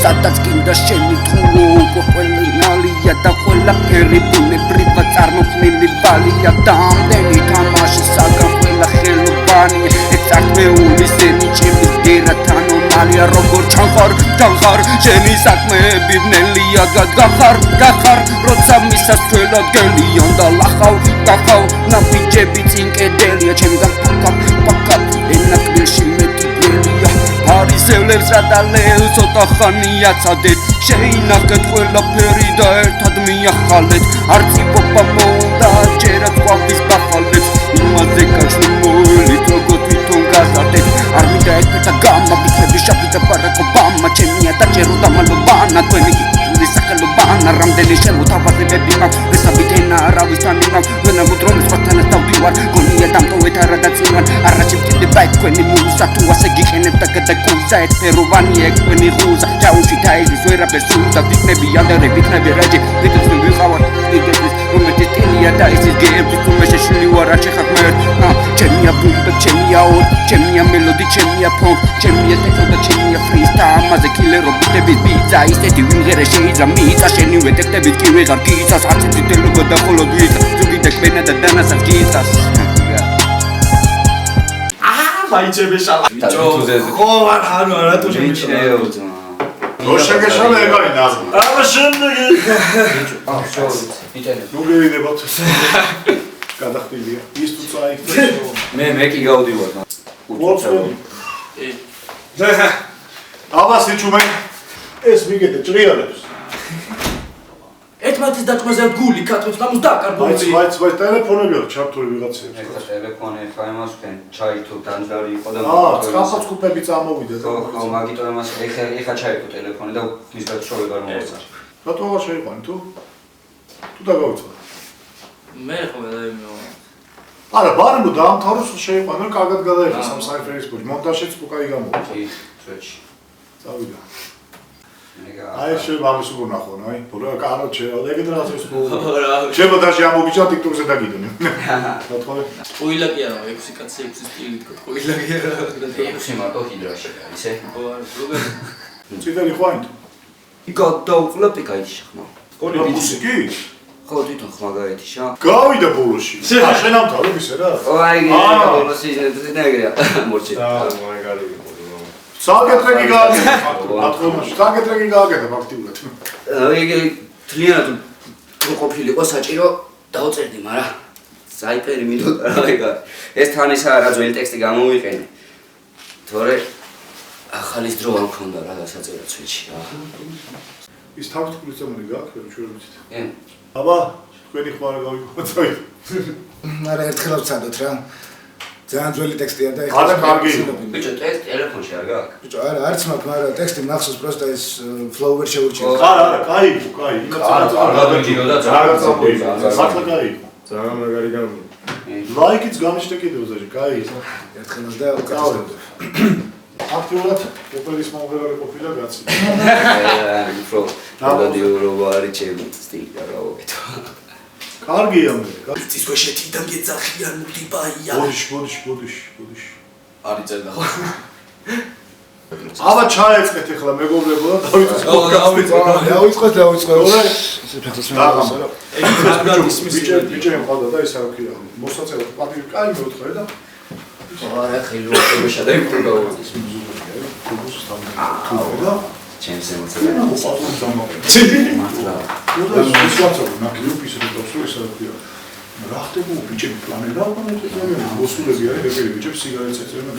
Speaker 4: სადაც გინდა შენი თულო ყველნალია და ყველაფერი ბუნებრივად წარმოქმნილი ვალია და ამდენი თამაში საგან ყველა ხელობანი ეცართმეული სენიჭების გერათ ანომალია როგორ ჩანხარ შენი საქმეები ბნელია გახარ როცა მისას თველად გელიან და ლახავ ნაბიჯები წინ კედელია ჩემგან პაკაპ ენა კბილში მეტი გველია ფარისევლებს რა და ლეო ცოტა ხანია ცადეთ შეინახეთ ყველაფერი და ერთად მიახალეთ არციფობა მოუნდა ჯერაც ყვავის ბახალეთ იმაზე კაცი მოილით როგორ თვითონ გასადეთ არ მინდა ეკვეთა გამა ვიქნები შაფი და ბარაკ ობამა ჩემია და ჯერო და მალობანა თქვენი საკალობანა რამდენი შემოთავაზებები მაქვს ვესაბით ენა არავისთან იმავ ვენა მუდრომის ფართანას დავდივარ გონია დამტოვეთ არადაწილვან არაჩი მტირდება თქვენი მუსა თუ ასე გიყენებ და გადაგულსა ერთფეროვანია თქვენი ღუზა ჯაუში თაიზის ვერაფერს სულდა ვიქნები ანდერე ვიქნები რაჯი ვიდეოს ვიყავარ იგების რომეთი ტენია და ისის გეები თუ მე შეშლი ვარ არ შეხახმერთ ჩემია ბუმბე ჩემია ორ ჩემია მელოდი ჩემია ფონკ ჩემია ტექსტ და ჩემია ფრისტა ამაზე კილერო ბიტების ბიცა ისეთი ვიმღერე შეიძლება მიწა შენივე ტექსტებით კი ვეღარ გიცას არც ციტელობა და ხოლო გიწა ზოგი დაკმენა და დანასაც გიწას
Speaker 10: მაიჩები შალა ხო არა თუ შემეჩნეო
Speaker 2: როშეგეშალე ეგარი ნაზი.
Speaker 10: აბა შემდეგი.
Speaker 2: ნუ გეიდებათ. გადახდილია. ის თუ წაიქცა.
Speaker 8: მე კი გავდივარ.
Speaker 2: აბა სიჩუმე ეს მიგეთე ჭრიალებს.
Speaker 10: ერთმანეთის დაჭმაზე გული ქათმებს ლამუს დაკარბონები.
Speaker 2: მაიც ტელეფონები აქვს ჩართული ვიღაცებს.
Speaker 8: ეხლა ტელეფონი ხა იმას ვქენ, ჩაითო განძარი იყო და
Speaker 2: წყალსაც კუპები წამოვიდა.
Speaker 8: ხო, მაგიტომ იმას ეხა ჩაითო ტელეფონი და მის დაშოვე ვერ მოეცა.
Speaker 2: რატო აღარ შეიყვანი თუ? თუ დაგავიწყდა.
Speaker 7: მე ხო გადაიმეო.
Speaker 2: არა, ბარემო დაამთავროს შეიყვანო, კარგად გადაიხა სამსაიფერის პოჯი. მონტაჟიც უკაი გამოვიდა.
Speaker 8: კი, წვეთში.
Speaker 2: წავიდა. აი შევამის უგონახონ, აი. ბოლო კაროჩე, ეგეთ რაღაცებს მოუგო. შემოდაში ამოგიჭა TikTok-ზე დაგიდონე. მოთხოვე.
Speaker 10: ყოილა კი არა, 6 კაცი 6 სტილი თქო, ყოილა კი არა.
Speaker 8: 6 მარტო ჰიდრაში ისე.
Speaker 10: ხო, არა, როგორ?
Speaker 2: წითელი ხვაინთ.
Speaker 8: გადავყლები кайში ხმა.
Speaker 2: პოლიტიკოსი კი?
Speaker 8: ხო, თვითონ ხმა გაეთიშა.
Speaker 2: გავიდა ბოლოში. შენ ამთავრებ ისე რა?
Speaker 8: ო, აი, ბოლოში ნეგრია. მორჩი.
Speaker 2: საკეტრეგი გააკეთა ფაქტობრივად. საკეტრეგი გააკეთა ფაქტობრივად.
Speaker 8: იგი თლიანად თუ ყოფილიყო საჭირო დაუწერდი, მაგრამ საიფერი მინუტა რა ეგა. ეს თან ისა რა ძველი ტექსტი გამოვიყენე. თორე ახალის დრო არ მქონდა რა დასაწერა ცვეთში რა.
Speaker 2: ის თავისუფლად წამოდი გააკეთე ჩვენ ვიცით.
Speaker 8: კი.
Speaker 2: აბა, თქვენი ხმარა გავიგოთ.
Speaker 5: არა ერთხელ ვცადოთ რა. ძალიან ძველი ტექსტია და ეხლა
Speaker 2: არა კარგი.
Speaker 8: ბიჭო, ტექსტი ტელეფონში არ გააქვს.
Speaker 5: ბიჭო, არა, არც მაქვს, მაგრამ ტექსტი მახსოვს პროსტა ეს flow ვერ შეურჩიე.
Speaker 2: არა, კაი, კაი.
Speaker 8: არ გადაგიდო და
Speaker 2: ძალიან წამოვიდა. საქმე კაი.
Speaker 9: ძალიან მაგარი გამო.
Speaker 2: ლაიქიც გამიშტე კიდევ ზაჟი, კაი.
Speaker 5: ერთხელ და უკაცრავდა.
Speaker 2: აქტიურად ოპერის მომღერალი ყოფილა კაცი.
Speaker 8: უფრო გადადიურობა არის ჩემი სტილი და რა ვაკეთო.
Speaker 2: კარგია მე.
Speaker 10: ის გვეშეთიდან გეძახიან მუდი ბაია.
Speaker 2: ბოდიში.
Speaker 10: არის წერდა ხო?
Speaker 2: აბა ჩაეწყეთ ახლა მეგობრებო და დავიწყოთ.
Speaker 5: დავიწყოთ.
Speaker 2: ბიჭები მყავდა და ის არ ვქირა. მოსაწევად პატივი კაი მეუთხე და
Speaker 8: არა, ხილვაყები შედაიფრდა.
Speaker 2: და
Speaker 8: ჩემს ემოციებს.
Speaker 2: მართლა. და ის ვაცობ, ნაკლიუფის რიტოსო ის არ ვქირა. რა ხდება ბიჭები პლანები რა უკანეთ ეწევიან მოსულები არის ეგრე ბიჭებს სიგარეტს ეწევიან